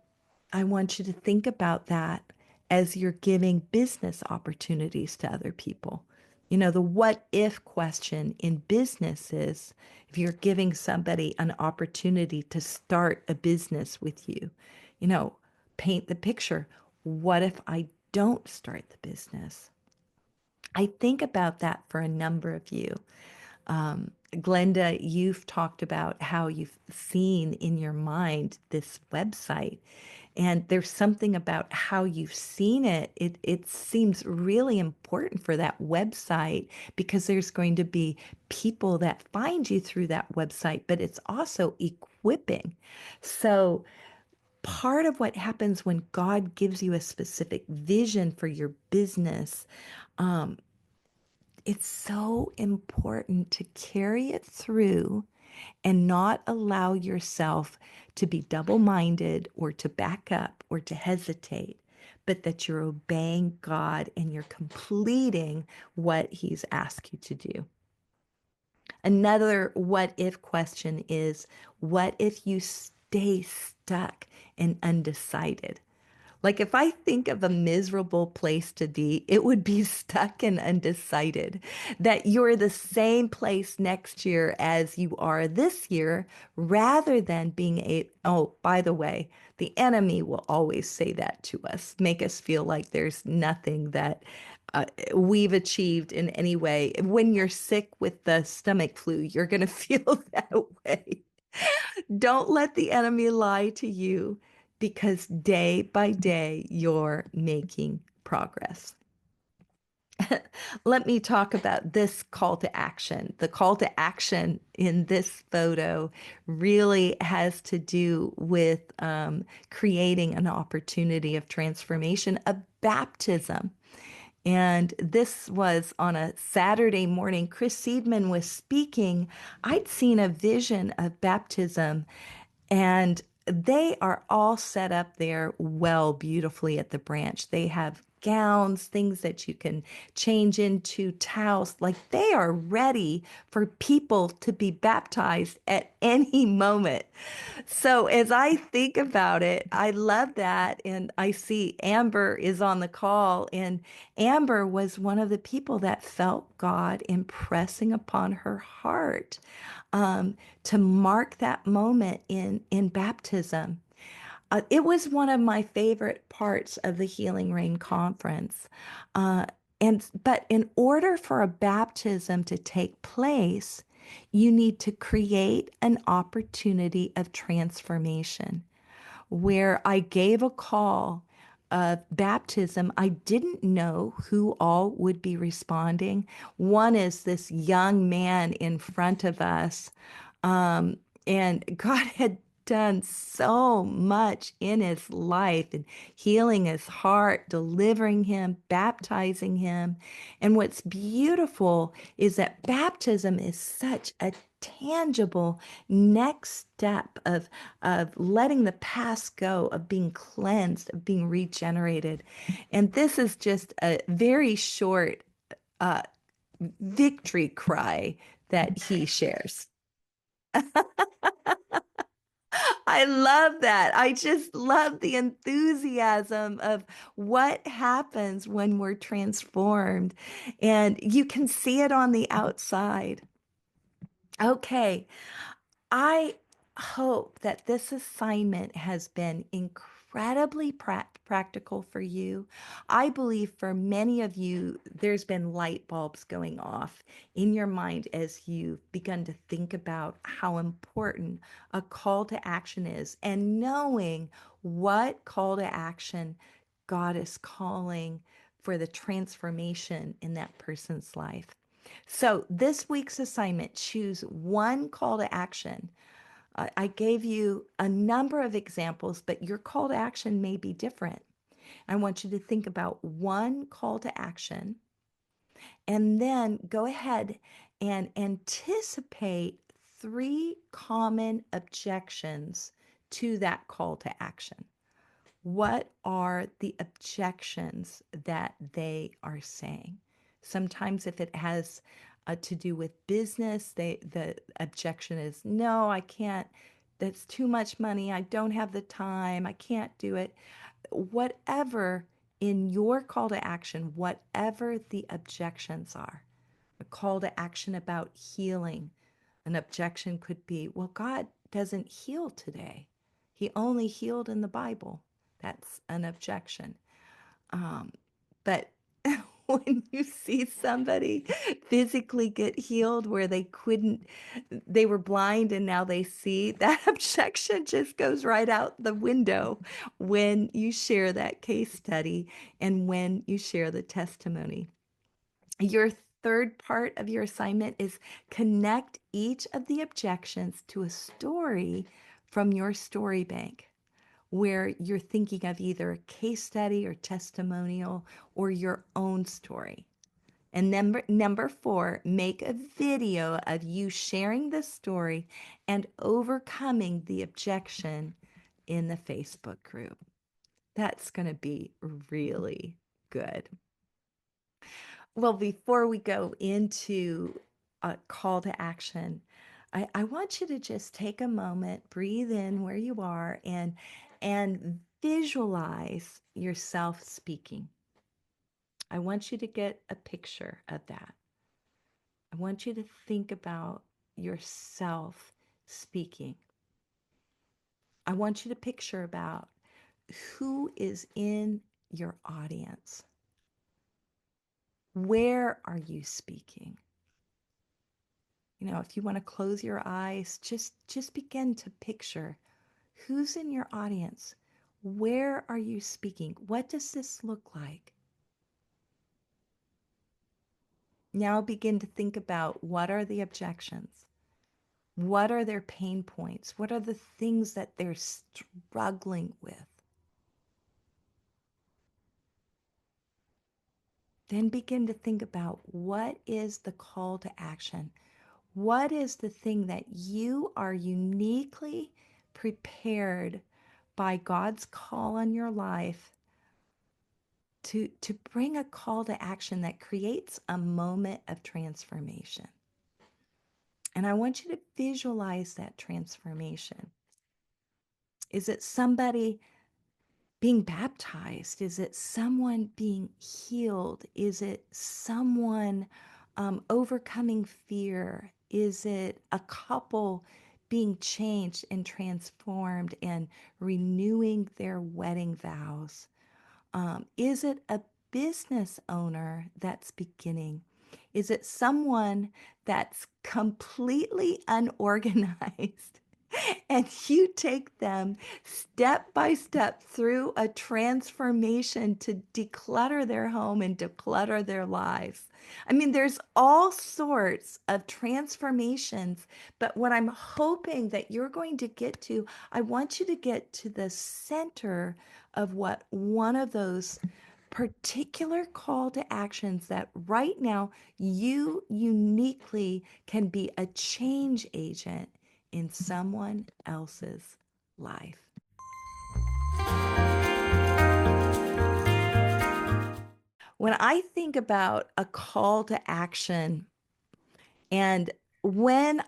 I want you to think about that as you're giving business opportunities to other people. You know, the what if question in business is if you're giving somebody an opportunity to start a business with you, you know, paint the picture. What if I don't start the business? I think about that for a number of you. Glenda, you've talked about how you've seen in your mind this website, and there's something about how you've seen it. It seems really important for that website because there's going to be people that find you through that website, but it's also equipping. So part of what happens when God gives you a specific vision for your business, um, it's so important to carry it through and not allow yourself to be double minded or to back up or to hesitate, but that you're obeying God and you're completing what He's asked you to do. Another what if question is what if you stay stuck and undecided? Like if I think of a miserable place to be, it would be stuck and undecided. That you're the same place next year as you are this year, rather than being oh, by the way, the enemy will always say that to us, make us feel like there's nothing that we've achieved in any way. When you're sick with the stomach flu, you're going to feel that way. Don't let the enemy lie to you because day by day you're making progress. Let me talk about this call to action. The call to action in this photo really has to do with creating an opportunity of transformation, a baptism. And this was on a Saturday morning. Chris Seidman was speaking. I'd seen a vision of baptism And they are all set up there well, beautifully at the branch. They have gowns, things that you can change into, towels. Like they are ready for people to be baptized at any moment. So as I think about it, I love that. And I see Amber is on the call, and Amber was one of the people that felt God impressing upon her heart to mark that moment in baptism. It was one of my favorite parts of the Healing Rain Conference. Uh, but in order for a baptism to take place, you need to create an opportunity of transformation where I gave a call of baptism. I didn't know who all would be responding. One is this young man in front of us. Um, and God had done so much in his life and healing his heart, delivering him, baptizing him. And what's beautiful is that baptism is such a tangible next step of letting the past go, of being cleansed, of being regenerated. And this is just a very short uh, victory cry that he shares. I love that. I just love the enthusiasm of what happens when we're transformed. And you can see it on the outside. Okay, I hope that this assignment has been incredibly practical for you. I believe for many of you, there's been light bulbs going off in your mind as you've begun to think about how important a call to action is and knowing what call to action God is calling for the transformation in that person's life. So, this week's assignment, choose one call to action. I gave you a number of examples, but your call to action may be different. I want you to think about one call to action and then go ahead and anticipate three common objections to that call to action. What are the objections that they are saying? Sometimes if it has to do with business, the objection is, no, I can't. That's too much money. I don't have the time. I can't do it. Whatever in your call to action, whatever the objections are, a call to action about healing, an objection could be, well, God doesn't heal today. He only healed in the Bible. That's an objection. Um, but when you see somebody physically get healed where they couldn't, they were blind and now they see, that objection just goes right out the window when you share that case study and when you share the testimony. Your third part of your assignment is connect each of the objections to a story from your story bank where you're thinking of either a case study or testimonial or your own story. And number four, make a video of you sharing the story and overcoming the objection in the Facebook group. That's going to be really good. Well, before we go into a call to action, I want you to just take a moment, breathe in where you are, and visualize yourself speaking. I want you to get a picture of that. I want you to think about yourself speaking. I want you to picture about who is in your audience. Where are you speaking? You know, if you want to close your eyes, just begin to picture who's in your audience. Where are you speaking? What does this look like? Now begin to think about what are the objections? What are their pain points? What are the things that they're struggling with? Then begin to think about what is the call to action? What is the thing that you are uniquely prepared by God's call on your life to bring a call to action that creates a moment of transformation. And I want you to visualize that transformation. Is it somebody being baptized? Is it someone being healed? Is it someone overcoming fear? Is it a couple being changed and transformed and renewing their wedding vows? Is it a business owner that's beginning? Is it someone that's completely unorganized and you take them step by step through a transformation to declutter their home and declutter their lives? I mean, there's all sorts of transformations, but what I'm hoping that you're going to get to, I want you to get to the center of what one of those particular call to actions that right now you uniquely can be a change agent in someone else's life. When I think about a call to action, and when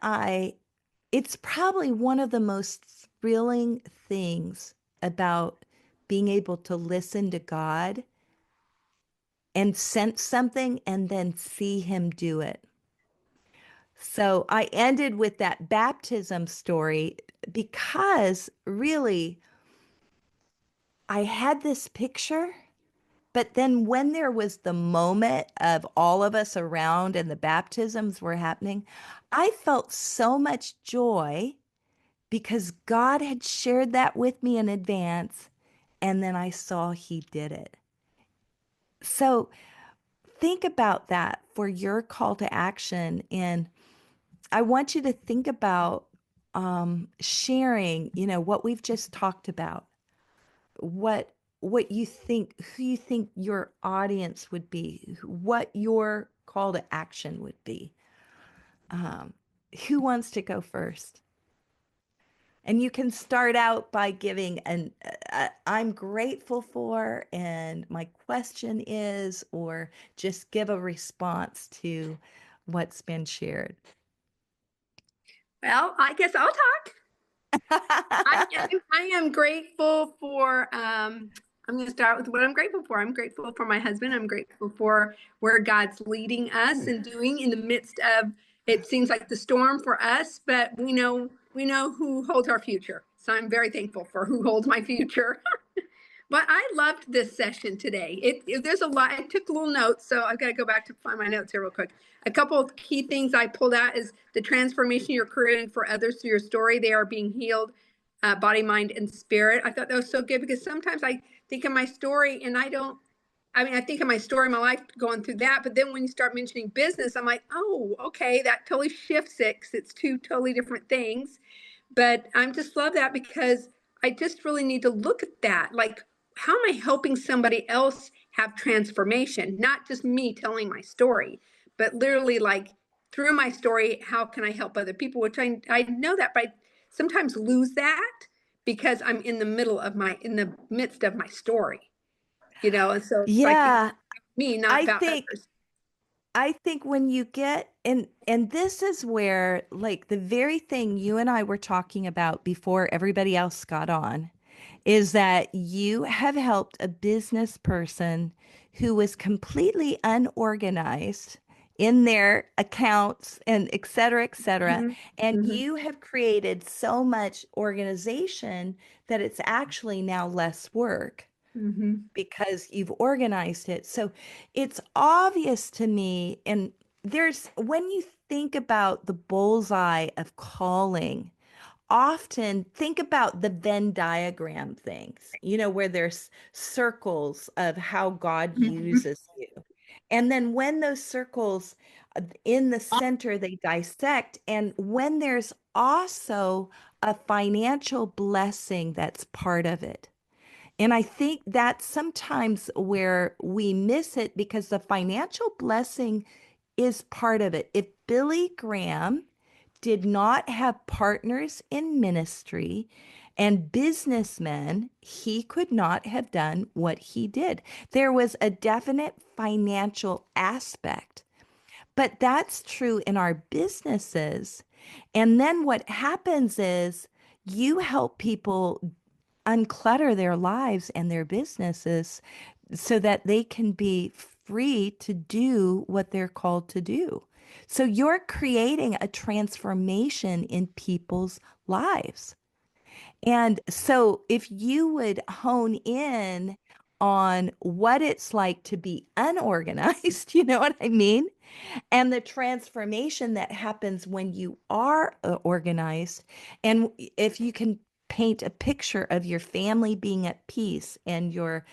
it's probably one of the most thrilling things about being able to listen to God and sense something and then see Him do it. So I ended with that baptism story because really I had this picture, but then when there was the moment of all of us around and the baptisms were happening, I felt so much joy because God had shared that with me in advance, and then I saw He did it. So think about that for your call to action. And I want you to think about sharing, what we've just talked about, what what you think, who you think your audience would be, what your call to action would be. Um, who wants to go first? And you can start out by giving an I'm grateful for, and my question is, or just give a response to what's been shared. Well, I guess I'll talk. I am grateful for, I'm going to start with what I'm grateful for. I'm grateful for my husband. I'm grateful for where God's leading us and doing in the midst of, it seems like the storm for us, but we know who holds our future. So I'm very thankful for who holds my future. But I loved this session today. There's a lot. I took little notes, so I've got to go back to find my notes here real quick. A couple of key things I pulled out is the transformation you're creating for others through your story. They are being healed, body, mind, and spirit. I thought that was so good because sometimes I think of my story and I don't. I mean, I think of my story, my life going through that, but then when you start mentioning business, I'm like, oh, okay, that totally shifts it because it's two totally different things. But I just love that because I just really need to look at that. Like, how am I helping somebody else have transformation? Not just me telling my story, but literally like through my story, how can I help other people? Which I know that, but I sometimes lose that because I'm in the midst of my story, and so it's like Yeah, me, not I about think others. I think when you get and this is where like the very thing you and I were talking about before everybody else got on is that you have helped a business person who was completely unorganized in their accounts and et cetera, Mhm. and Mhm. you have created so much organization that it's actually now less work Mhm. because you've organized it. So it's obvious to me, and there's when you think about the bullseye of calling, often think about the Venn diagram things, where there's circles of how God Mhm. uses you. And then when those circles in the center, they dissect, and when there's also a financial blessing that's part of it. And I think that's sometimes where we miss it because the financial blessing is part of it. If Billy Graham did not have partners in ministry and businessmen, he could not have done what he did. There was a definite financial aspect, but that's true in our businesses. And then what happens is you help people unclutter their lives and their businesses so that they can be free to do what they're called to do. So you're creating a transformation in people's lives. And so if you would hone in on what it's like to be unorganized, you know what I mean? And the transformation that happens when you are organized. And if you can paint a picture of your family being at peace and your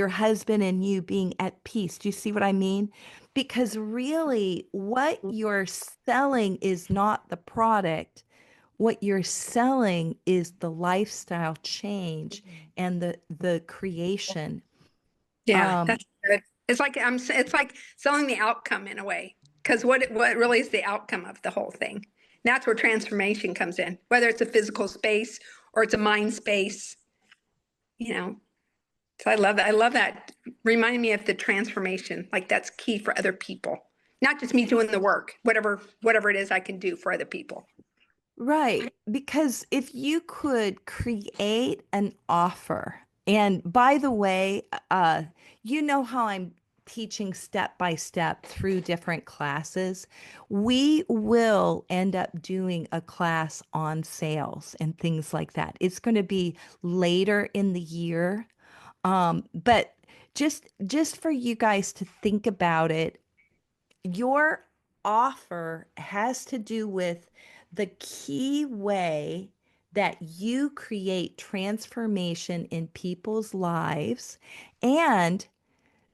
husband and you being at peace. Do you see what I mean? Because really what you're selling is not the product. What you're selling is the lifestyle change and the creation. Yeah, Um, that's good. It's like selling the outcome in a way. Because what really is the outcome of the whole thing? That's where transformation comes in, whether it's a physical space or it's a mind space, you know. So I love that. I love that. Reminding me of the transformation. Like that's key for other people. Not just me doing the work, whatever it is I can do for other people. Right. Because if you could create an offer, and by the way, you know how I'm teaching step by step through different classes. We will end up doing a class on sales and things like that. It's going to be later in the year. But just for you guys to think about it, your offer has to do with the key way that you create transformation in people's lives. And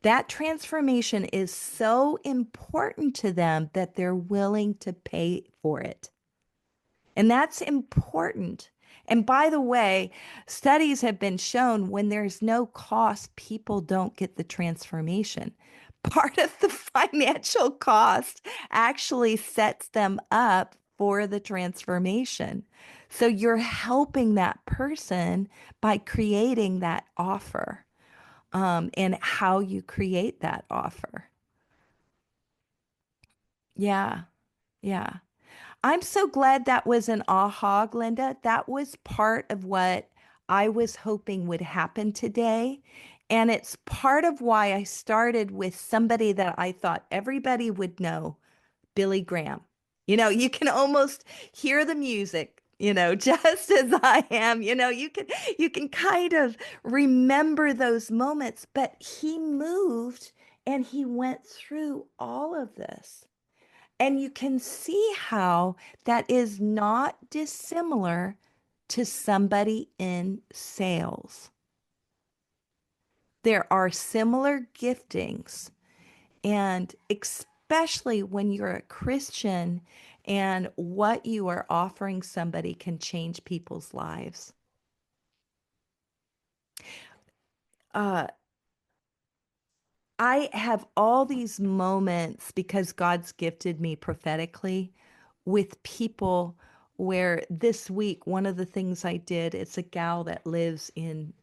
that transformation is so important to them that they're willing to pay for it. And that's important. And by the way, studies have been shown when there's no cost, people don't get the transformation. Part of the financial cost actually sets them up for the transformation. So you're helping that person by creating that offer, and how you create that offer. Yeah, yeah. I'm so glad that was an aha, Glenda. That was part of what I was hoping would happen today. And it's part of why I started with somebody that I thought everybody would know, Billy Graham. You know, you can almost hear the music, you know, just as I am, you can kind of remember those moments, but he moved and he went through all of this. And you can see how that is not dissimilar to somebody in sales. There are similar giftings, and especially when you're a Christian and what you are offering somebody can change people's lives. Uh, I have all these moments because God's gifted me prophetically with people where this week one of the things I did, it's a gal that lives in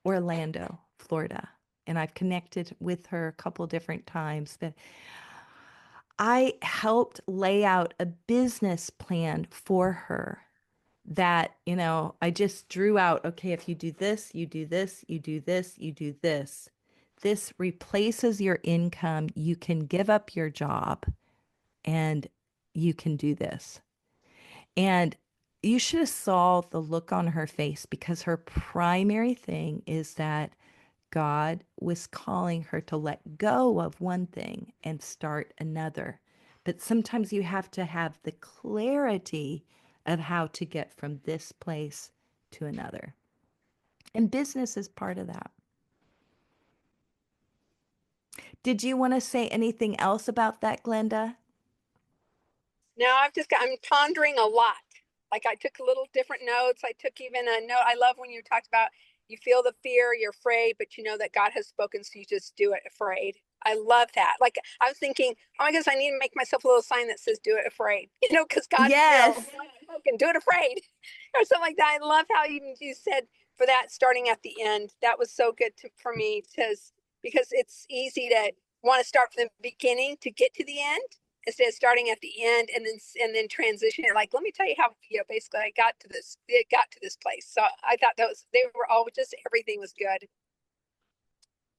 Orlando, Florida, and I've connected with her a couple different times, but I helped lay out a business plan for her that, I just drew out, okay, if you do this, you do this, you do this, you do this. This replaces your income. You can give up your job and you can do this. And you should have saw the look on her face because her primary thing is that God was calling her to let go of one thing and start another. But sometimes you have to have the clarity of how to get from this place to another. And business is part of that. Did you want to say anything else about that, Glenda? Now I'm pondering a lot. Like I took little different notes. I took even a note. I love when you talked about you feel the fear, you're afraid, but you know that God has spoken, so you just do it afraid. I love that. Like I was thinking, oh my goodness, I need to make myself a little sign that says "Do it afraid," because God's still Yes. can do it afraid, or something like that. I love how you said for that starting at the end. That was so good for me because it's easy to want to start from the beginning to get to the end instead of starting at the end and then transition it. Like, let me tell you how basically I got to this. It got to this place. So I thought they were all just everything was good.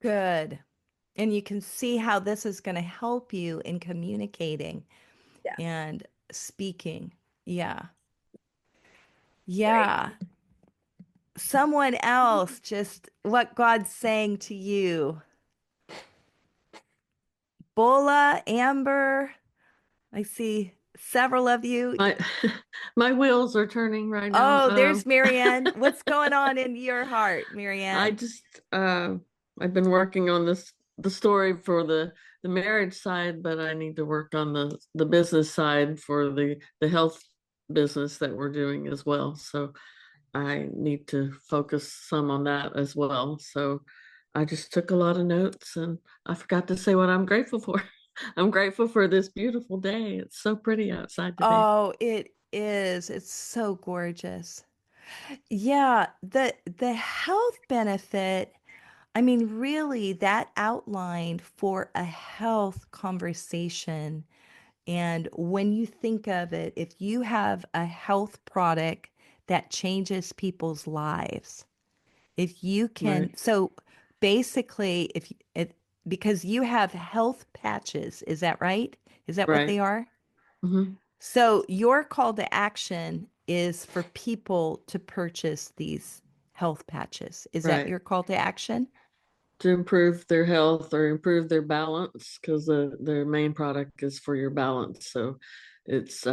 Good. And you can see how this is going to help you in communicating Yes, and speaking. Yeah. great. Yeah. Someone else, just what God's saying to you. Bola, Amber, I see several of you. My my wheels are turning right now. Oh, there's Marianne. What's going on in your heart, I Marianne? just I've been working on the story for the marriage side, but I need to work on the business side for the health business that we're doing as well. So I need to focus some on that as well. So I just took a lot of notes and I forgot to say what I'm grateful for. I'm grateful for this beautiful day. It's so pretty outside today. Oh, it is. It's so gorgeous. Yeah, the health benefit, I mean, really, that outlined for a health conversation. And when you think of it, if you have a health product that changes people's lives, if you can, Right. so basically, if it, because you have health patches, is that right? Is that what Right. they are? Hmm. So your call to action is for people to purchase these health patches. Is that Right. your call to action? To improve their health or improve their balance because their main product is for your balance. So it's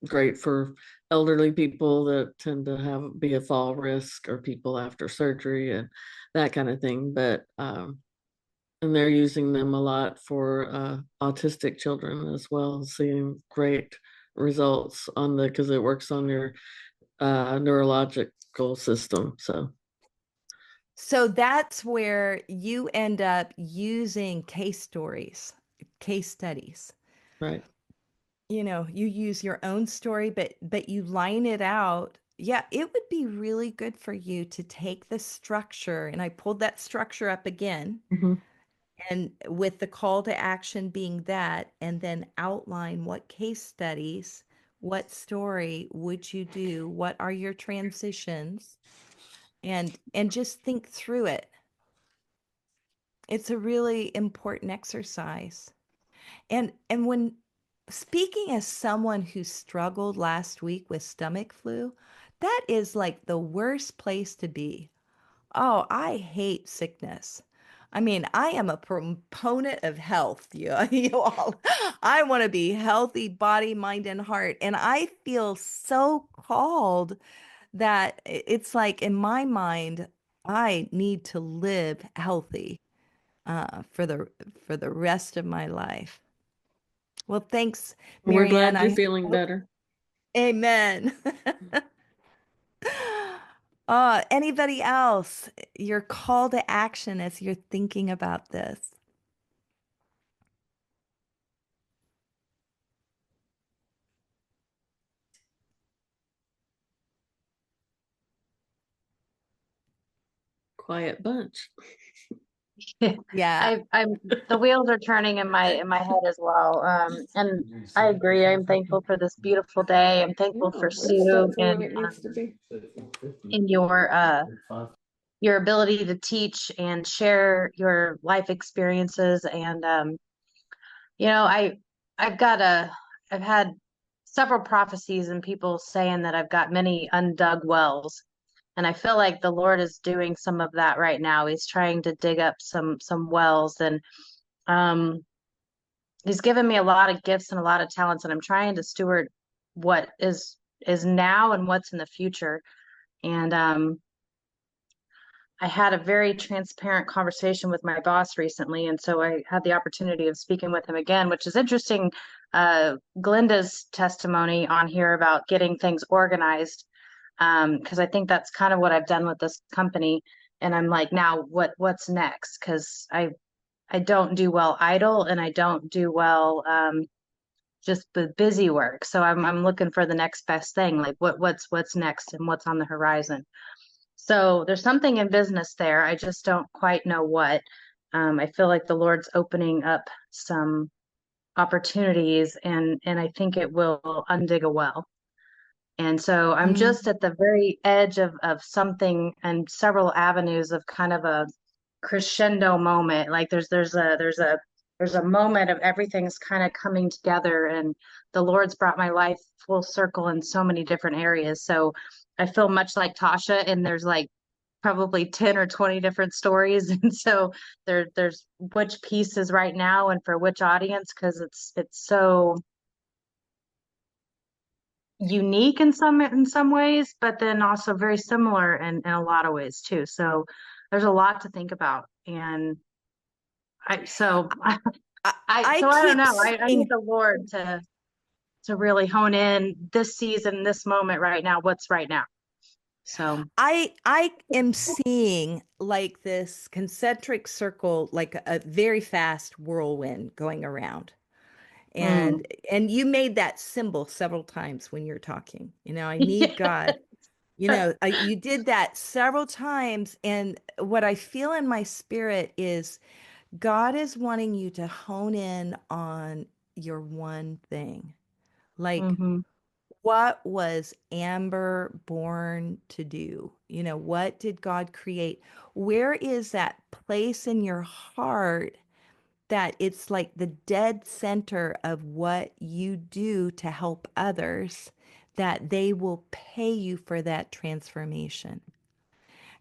great for elderly people that tend to have be a fall risk or people after surgery and that kind of thing. But and they're using them a lot for autistic children as well, seeing great results on the because it works on your neurological system. So So that's where you end up using case stories, case studies. right. You know, you use your own story, but you line it out. Yeah, it would be really good for you to take the structure, and I pulled that structure up again, Hmm. and with the call to action being that, and then outline what case studies, what story would you do, what are your transitions, and just think through it. It's a really important exercise. And when speaking as someone who struggled last week with stomach flu, that is like the worst place to be. Oh, I hate sickness. I mean, I am a proponent of health, you all. I want to be healthy, body, mind, and heart. And I feel so called that it's like in my mind, I need to live healthy for the rest of my life. Well, thanks, We're Marianne. glad you're I feeling hope, better. amen. Anybody else? Your call to action as you're thinking about this. Quiet bunch. Yeah. I'm the wheels are turning in my head as well. And I agree. I'm thankful for this beautiful day. I'm thankful for No, it's Sue set for when it needs to be. and your ability to teach and share your life experiences. And you know, I've had several prophecies and people saying that I've got many undug wells. And I feel like the Lord is doing some of that right now. He's trying to dig up some wells, and um he's given me a lot of gifts and a lot of talents, and I'm trying to steward what is now and what's in the future. And I had a very transparent conversation with my boss recently, and so I had the opportunity of speaking with him again, which is interesting. Glenda's testimony on here about getting things organized, because I think that's kind of what I've done with this company. And I'm like, now what's next? Because I don't do well idle, and I don't do well just with busy work. So I'm looking for the next best thing, like what's next and what's on the horizon. So there's something in business there. I just don't quite know what. I feel like the Lord's opening up some opportunities, and I think it will undig a well. And so I'm just Mm. at the very edge of something and several avenues of kind of a crescendo moment. Like there's a moment of everything's kind of coming together, and the Lord's brought my life full circle in so many different areas. So I feel much like Tasha, and there's like probably 10 or 20 different stories. And so there's which piece is right now and for which audience, because it's so unique in some ways, but then also very similar in a lot of ways too. So there's a lot to think about. And I so I, I I don't keep know. I need seeing the Lord to really hone in this season, this moment right now, what's right now. So I am seeing like this concentric circle, like a very fast whirlwind going around. mm, And you made that symbol several times when you're talking. I need yeah. God. You did that several times, and what I feel in my spirit is God is wanting you to hone in on your one thing. Like, hmm what was Amber born to do? What did God create? Where is that place in your heart that it's like the dead center of what you do to help others, that they will pay you for that transformation?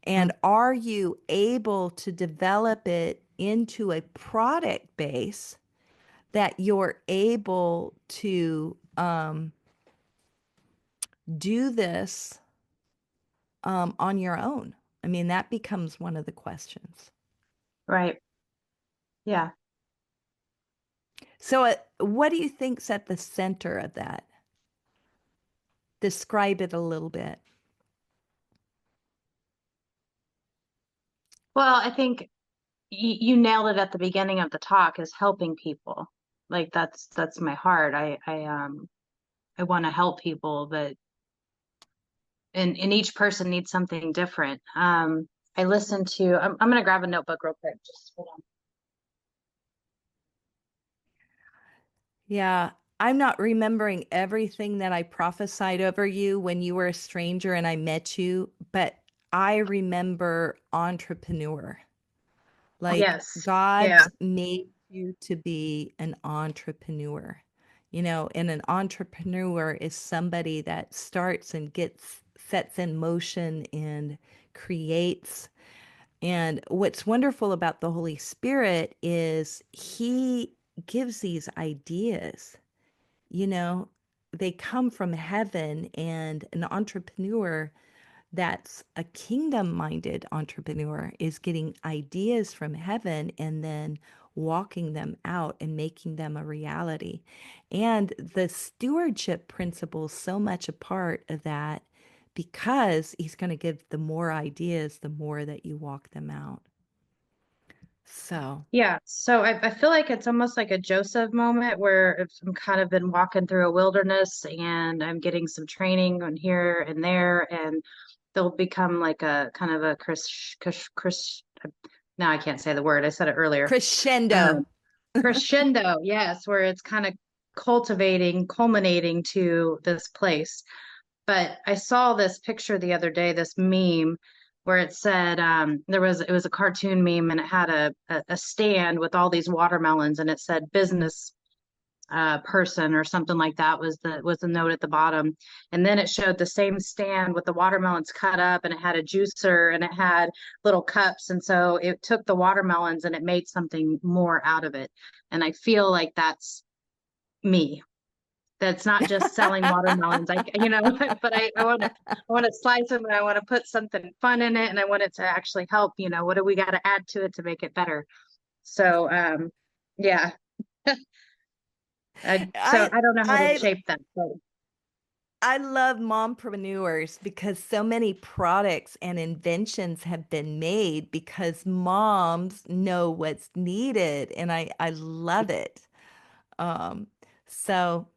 And are you able to develop it into a product base that you're able to do this on your own? I mean, that becomes one of the questions. Right. Yeah. So, what do you think's at the center of that? Describe it a little bit. Well, I think you nailed it at the beginning of the talk, is helping people. Like that's my heart. I want to help people, but and each person needs something different. I listened to I'm gonna grab a notebook real quick. Just hold on. Yeah, I'm not remembering everything that I prophesied over you when you were a stranger and I met you, but I remember entrepreneur. Like Yes. Yeah. God's made you to be an entrepreneur. And an entrepreneur is somebody that starts and sets in motion and creates. And what's wonderful about the Holy Spirit is he gives these ideas. you know, they come from heaven, and an entrepreneur that's a kingdom minded entrepreneur is getting ideas from heaven and then walking them out and making them a reality. And the stewardship principle is so much a part of that, because he's going to give the more ideas, the more that you walk them out. So, Yeah. So I feel like it's almost like a Joseph moment where if I'm kind of been walking through a wilderness and I'm getting some training on here and there, and they'll become like a kind of a Chris, now I can't say the word. I said it earlier. crescendo. Um, crescendo, yes, where it's kind of culminating to this place. But I saw this picture the other day, this meme where it said it was a cartoon meme, and it had a stand with all these watermelons, and it said business person or something like that was the note at the bottom. And then it showed the same stand with the watermelons cut up, and it had a juicer, and it had little cups. And so it took the watermelons and it made something more out of it. And I feel like that's me. That's not just selling watermelons. But I want to slice them, and I want to put something fun in it, and I want it to actually help. What do we got to add to it to make it better? So, yeah. So I I don't know how to I shape that. But I love mompreneurs because so many products and inventions have been made because moms know what's needed, and I love it. Um, so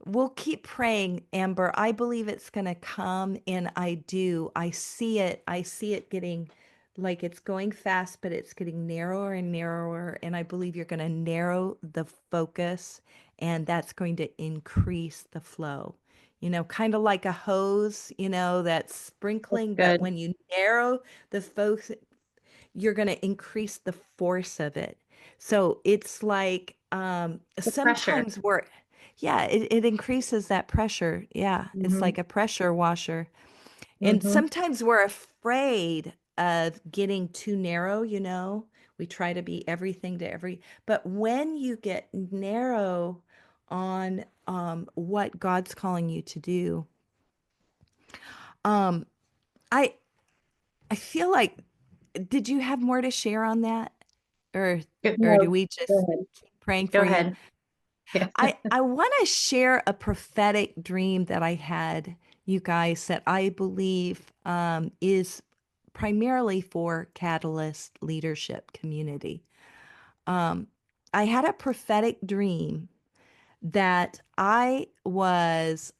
we'll keep praying, Amber. I believe it's going to come, and I do. I see it. I see it getting like it's going fast, but it's getting narrower and narrower. And I believe you're going to narrow the focus, and that's going to increase the flow. Kind of like a hose, that's That's sprinkling, but good. when you narrow the focus, you're going to increase the force of it. So it's like The pressure. sometimes we're, yeah, it increases that pressure. Yeah, it's Hmm. like a pressure washer. And Hmm. sometimes we're afraid of getting too narrow. We try to be everything to but when you get narrow on what God's calling you to do, um, I I feel like, did you have more to share on that? Or do No, we go just ahead. keep praying Go for you? ahead. Yeah. I want to share a prophetic dream that I had, you guys, that I believe is primarily for Catalyst leadership community. Um, I had a prophetic dream that I was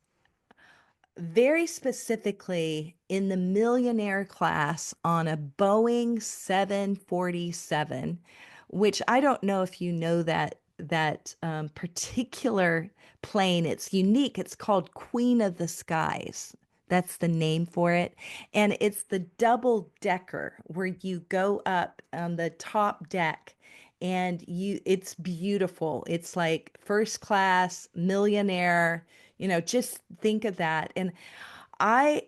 very specifically in the millionaire class on a Boeing 747, which I don't know if you know that particular plane. It's unique. It's called Queen of the Skies. That's the name for it. And it's the double decker where you go up on the top deck and it's beautiful. It's like first class, millionaire, just think of that. And I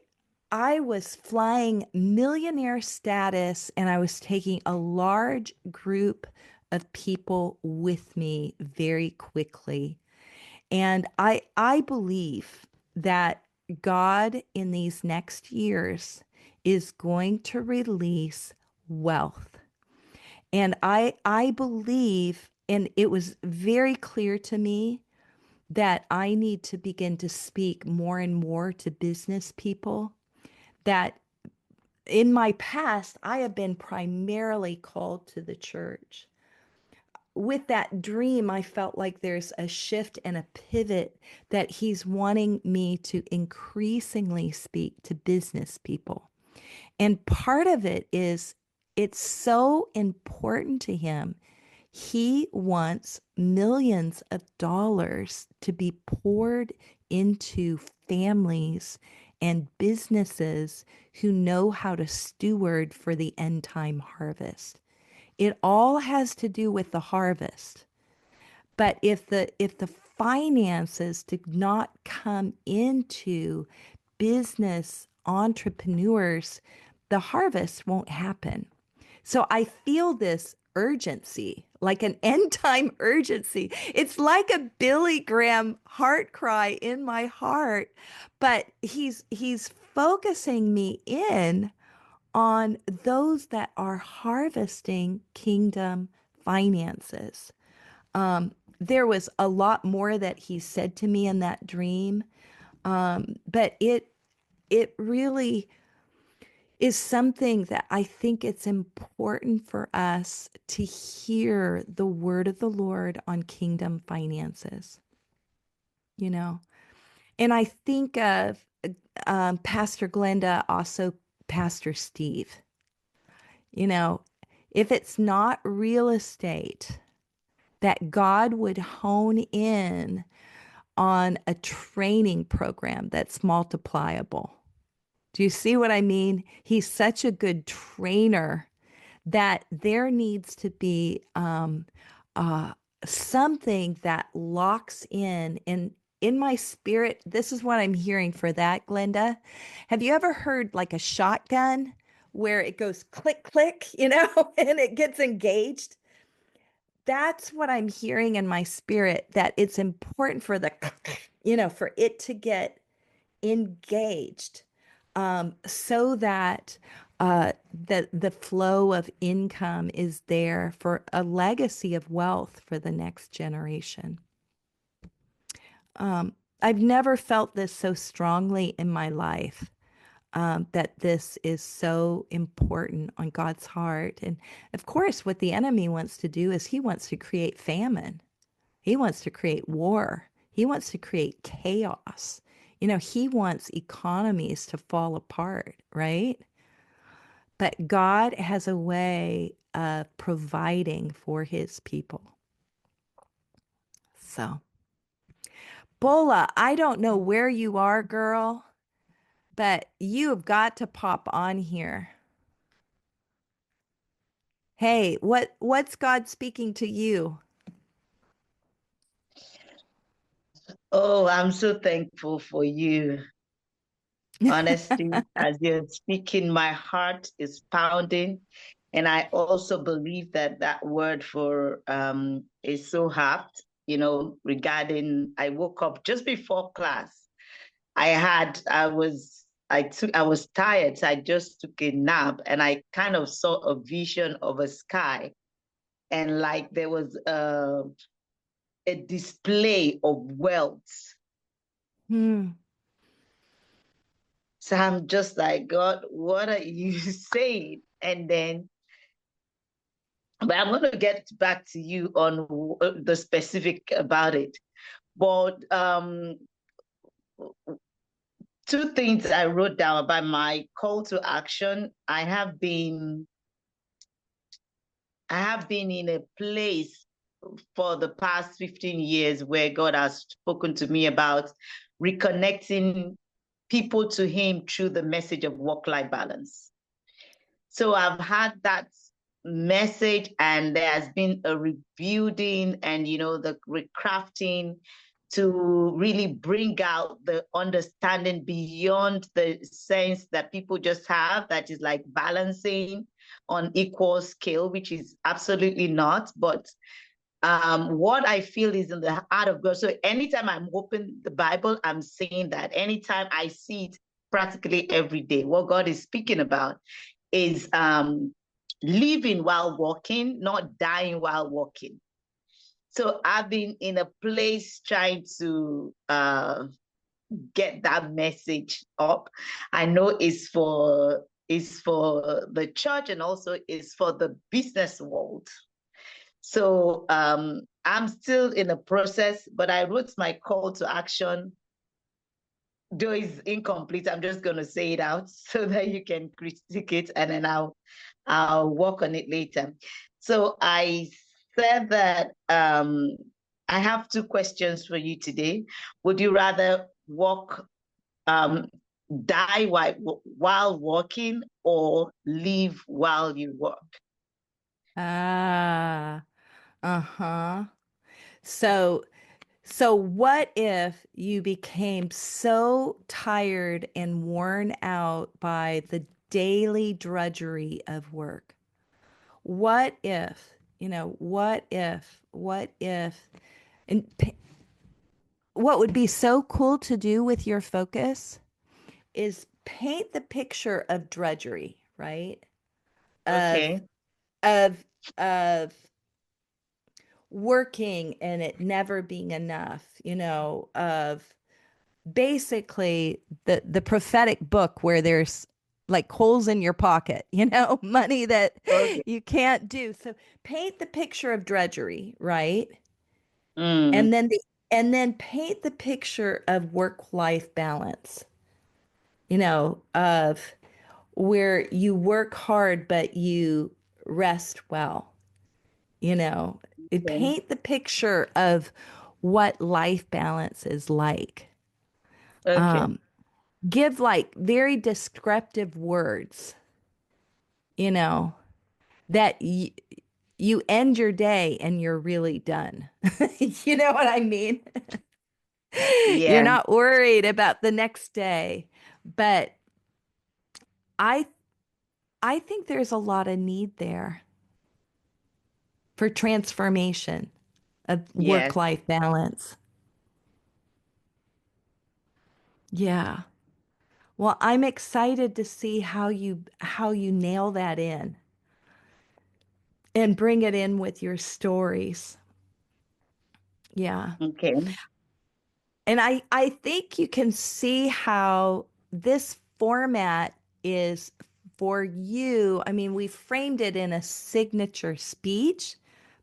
I was flying millionaire status, and I was taking a large group of people with me very quickly. And I believe that God in these next years is going to release wealth. And I believe, and it was very clear to me that I need to begin to speak more and more to business people. That in my past, I have been primarily called to the church. With that dream, I felt like there's a shift and a pivot that he's wanting me to increasingly speak to business people. And part of it is it's so important to him. He wants millions of dollars to be poured into families and businesses who know how to steward for the end time harvest. It all has to do with the harvest. But if the finances did not come into business entrepreneurs, the harvest won't happen. So I feel this urgency, like an end time urgency. It's like a Billy Graham heart cry in my heart, but he's focusing me in on those that are harvesting kingdom finances. Um, there was a lot more that he said to me in that dream, but it really is something that I think it's important for us to hear the word of the Lord on kingdom finances, you know. And I think of Pastor Glenda, also Pastor Steve. You know, if it's not real estate, that God would hone in on a training program that's multipliable. Do you see what I mean? He's such a good trainer that there needs to be uh, something that locks in. And in my spirit, this is what I'm hearing for that, Glenda. Have you ever heard like a shotgun where it goes click, click, and it gets engaged? That's what I'm hearing in my spirit, that it's important for for it to get engaged, so that the flow of income is there for a legacy of wealth for the next generation. Um, I've never felt this so strongly in my life. That this is so important on God's heart. And of course, what the enemy wants to do is he wants to create famine. He wants to create war. He wants to create chaos. He wants economies to fall apart, right? But God has a way of providing for his people. So, Bola, I don't know where you are, girl, but you have got to pop on here. Hey, what's God speaking to you? Oh, I'm so thankful for you. Honestly, as you're speaking, my heart is pounding. And I also believe that that word for is so apt, regarding I woke up just before class. I was tired, so I just took a nap and I kind of saw a vision of a sky. And like there was a display of wealth. Hmm. So I'm just like, God, what are you saying? And then, but I'm going to get back to you on the specific about it. But two things I wrote down about my call to action. I have been in a place for the past 15 years where God has spoken to me about reconnecting people to Him through the message of work-life balance. So I've had that message, and there has been a rebuilding and the recrafting to really bring out the understanding beyond the sense that people just have, that is like balancing on equal scale, which is absolutely not. But what I feel is in the heart of God. So anytime I'm open the Bible, I'm seeing that. Anytime I see it practically every day, what God is speaking about is living while walking, not dying while walking. So I've been in a place trying to get that message up. I know it's for the church, and also it's for the business world. So I'm still in the process, but I wrote my call to action. Though it's incomplete, I'm just going to say it out so that you can critique it, and then I'll work on it later. So I said that I have two questions for you today. Would you rather um, die while walking, or live while you work? Ah, uh-huh. So, so what if you became so tired and worn out by the daily drudgery of work? What if, and what would be so cool to do with your focus is paint the picture of drudgery, right? Of, Okay. of, of working and it never being enough, of basically the prophetic book where there's like holes in your pocket, money that Okay. you can't do. So paint the picture of drudgery, right? Mm, And then paint the picture of work-life balance, of where you work hard but you rest well, you know. okay. Paint the picture of what life balance is like. Okay. Um, give like very descriptive words, you know, that you end your day and you're really done. You know what I mean? You're Yeah. not worried about the next day. But I I think there's a lot of need there for transformation of Yes. work-life balance. Yeah. Well, I'm excited to see how you nail that in and bring it in with your stories. Yeah. Okay. And I think you can see how this format is for you. I mean, we framed it in a signature speech,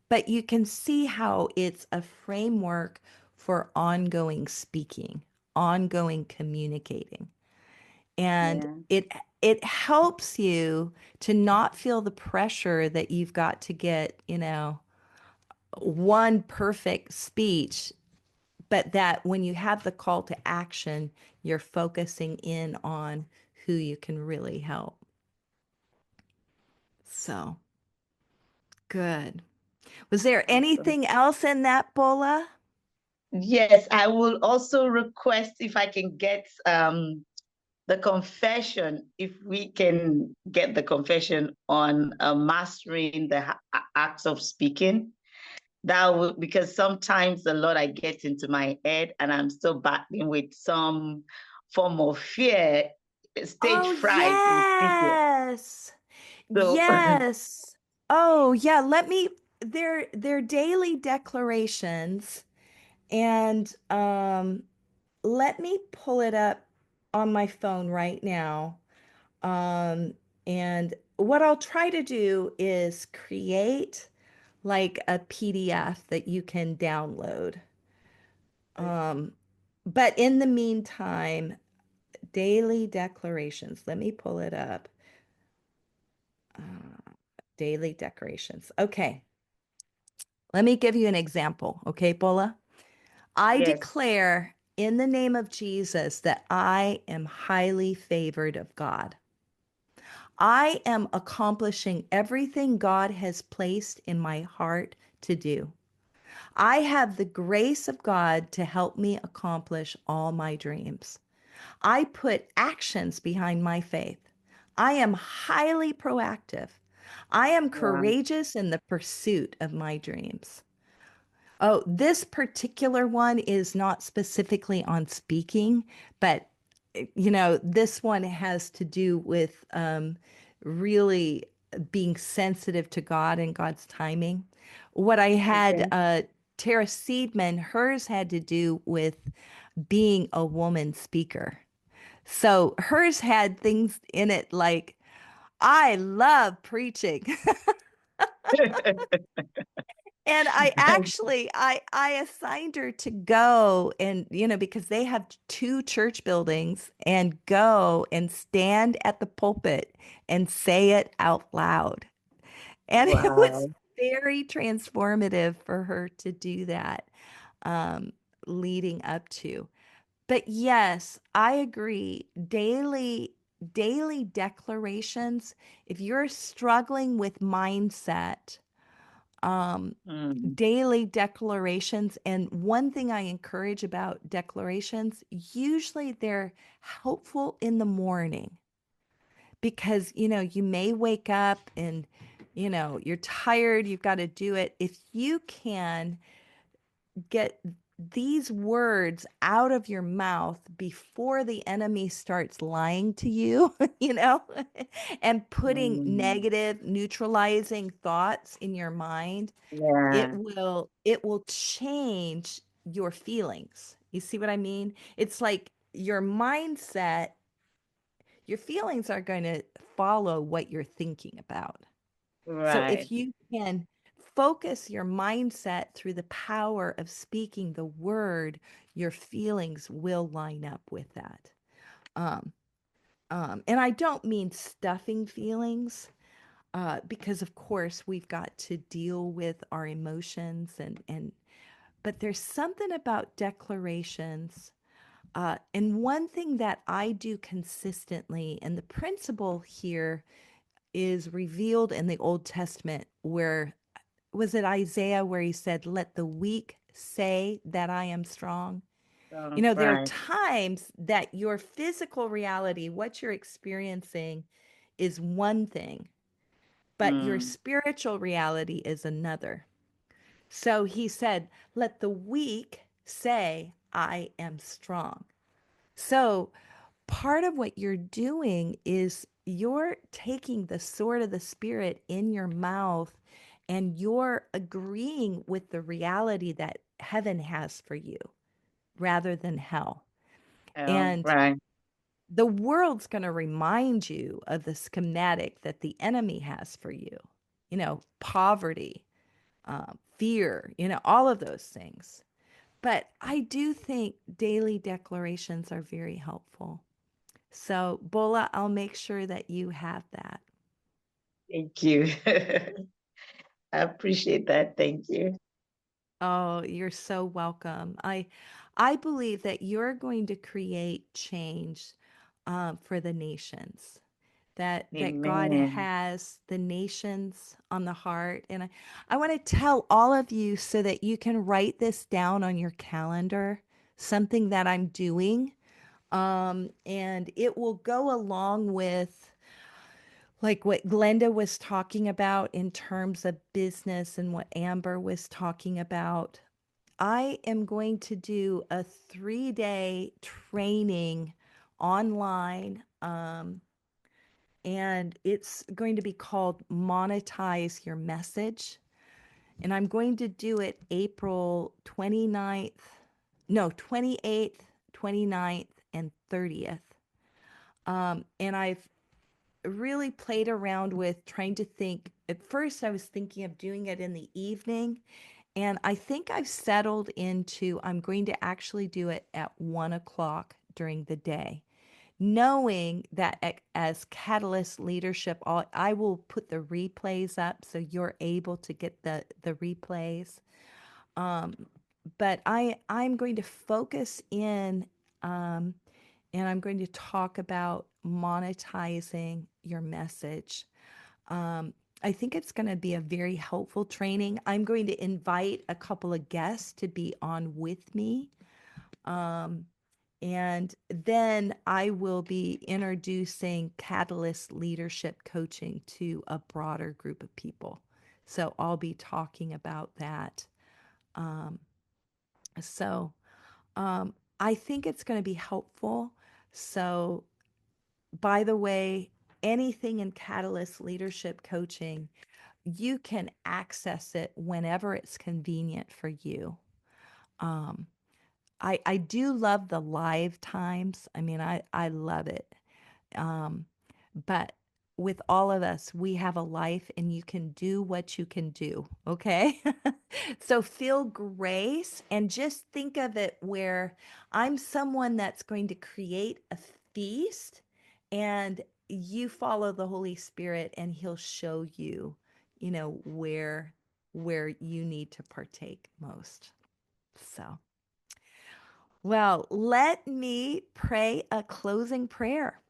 but you can see how it's a framework for ongoing speaking, ongoing communicating. And Yeah. it helps you to not feel the pressure that you've got to get, one perfect speech, but that when you have the call to action, you're focusing in on who you can really help. So good. Was there Awesome. anything else in that, Bola? Yes, I will also request if I can get the confession, if we can get the confession on mastering the acts of speaking. That would, because sometimes a lot I get into my head and I'm still battling with some form of fear, stage Oh, fright in speaking. yes. So Yes. Oh, yeah. They're daily declarations. And let me pull it up on my phone right now. Um, and what I'll try to do is create like a PDF that you can download. Um, but in the meantime, daily declarations. Let me pull it up. Daily declarations. Okay. Let me give you an example. Okay, Bola? I yes. declare in the name of Jesus that I am highly favored of God. I am accomplishing everything God has placed in my heart to do. I have the grace of God to help me accomplish all my dreams. I put actions behind my faith. I am highly proactive. I am Wow. courageous in the pursuit of my dreams. Oh, this particular one is not specifically on speaking, but this one has to do with really being sensitive to God and God's timing. What I had, Okay. Tara Seidman, hers had to do with being a woman speaker. So hers had things in it like, I love preaching. And I actually I assigned her to go and because they have two church buildings and go and stand at the pulpit and say it out loud. And it was Wow. very transformative for her to do that um, leading up to. But yes, I agree. Daily declarations, if you're struggling with mindset, um, Mm. daily declarations. And one thing I encourage about declarations, usually they're helpful in the morning because, you may wake up and, you're tired, you've got to do it. If you can get these words out of your mouth before the enemy starts lying to you, and putting Mm. negative, neutralizing thoughts in your mind, Yeah. it will change your feelings. You see what I mean? It's like your mindset, your feelings are going to follow what you're thinking about. So Right. if you can focus your mindset through the power of speaking the word, your feelings will line up with that. Um, and I don't mean stuffing feelings, because of course we've got to deal with our emotions and but there's something about declarations. And one thing that I do consistently, and the principle here is revealed in the Old Testament, where was it Isaiah where he said, "Let the weak say that I am strong." There are Right. times that your physical reality, what you're experiencing, is one thing, but your Mm. spiritual reality is another. So he said, let the weak say, I am strong. So part of what you're doing is you're taking the sword of the spirit in your mouth and you're agreeing with the reality that heaven has for you. rather than hell. Oh, And right. the world's going to remind you of the schematic that the enemy has for you, poverty, fear, all of those things. But I do think daily declarations are very helpful. So, Bola, I'll make sure that you have that. Thank you. I appreciate that. Thank you. Oh, you're so welcome. I believe that you're going to create change for the nations. That God Amen. has the nations on the heart. And I want to tell all of you so that you can write this down on your calendar, something that I'm doing. And it will go along with like what Glenda was talking about in terms of business and what Amber was talking about. I am going to do a 3-day training online. And it's going to be called Monetize Your Message. And I'm going to do it April 29th, no, 28th, 29th, and 30th. And I've really played around with trying to think. At first, I was thinking of doing it in the evening. And I think I've settled into I'm going to actually do it at 1 o'clock during the day, knowing that as Catalyst Leadership, I will put the replays up so you're able to get the replays. Um, but I'm going to focus in, and I'm going to talk about monetizing your message. Um, I think it's going to be a very helpful training. I'm going to invite a couple of guests to be on with me. Um, and then I will be introducing Catalyst Leadership Coaching to a broader group of people. So I'll be talking about that. Um, so I think it's going to be helpful. So, by the way, anything in Catalyst Leadership Coaching, you can access it whenever it's convenient for you. Um, I do love the live times. I mean, I love it. Um, but with all of us, we have a life and you can do what you can do. Okay. So feel grace and just think of it where I'm someone that's going to create a feast and you follow the Holy Spirit and he'll show you, where you need to partake most. So, well, let me pray a closing prayer.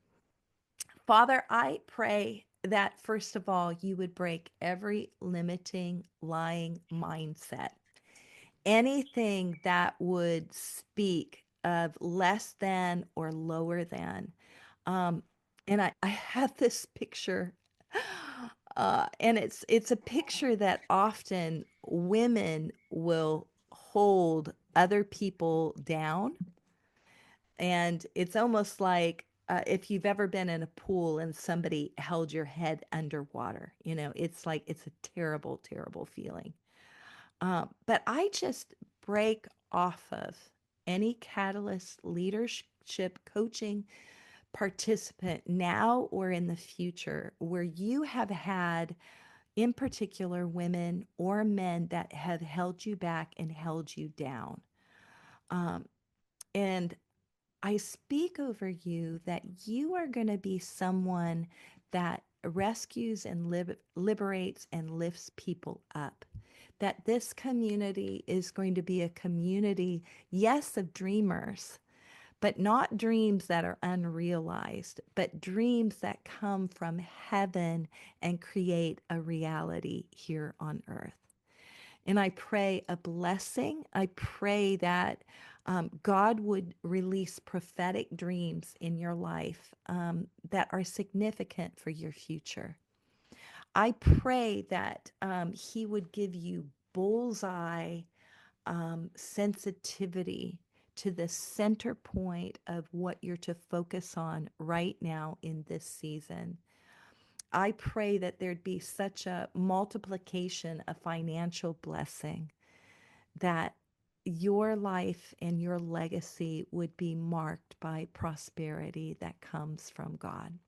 Father, I pray that first of all, you would break every limiting, lying mindset. Anything that would speak of less than or lower than. Um, and I have this picture, and it's a picture that often women will hold other people down, and it's almost like if you've ever been in a pool and somebody held your head underwater, it's like it's a terrible, terrible feeling. But I just break off of any Catalyst Leadership Coaching participant now or in the future where you have had, in particular, women or men that have held you back and held you down. Um, and I speak over you that you are going to be someone that rescues and liberates and lifts people up. That this community is going to be a community, yes, of dreamers, but not dreams that are unrealized, but dreams that come from heaven and create a reality here on earth. And I pray a blessing. I pray that God would release prophetic dreams in your life that are significant for your future. I pray that He would give you bullseye sensitivity to the center point of what you're to focus on right now in this season. I pray that there'd be such a multiplication of financial blessing that your life and your legacy would be marked by prosperity that comes from God.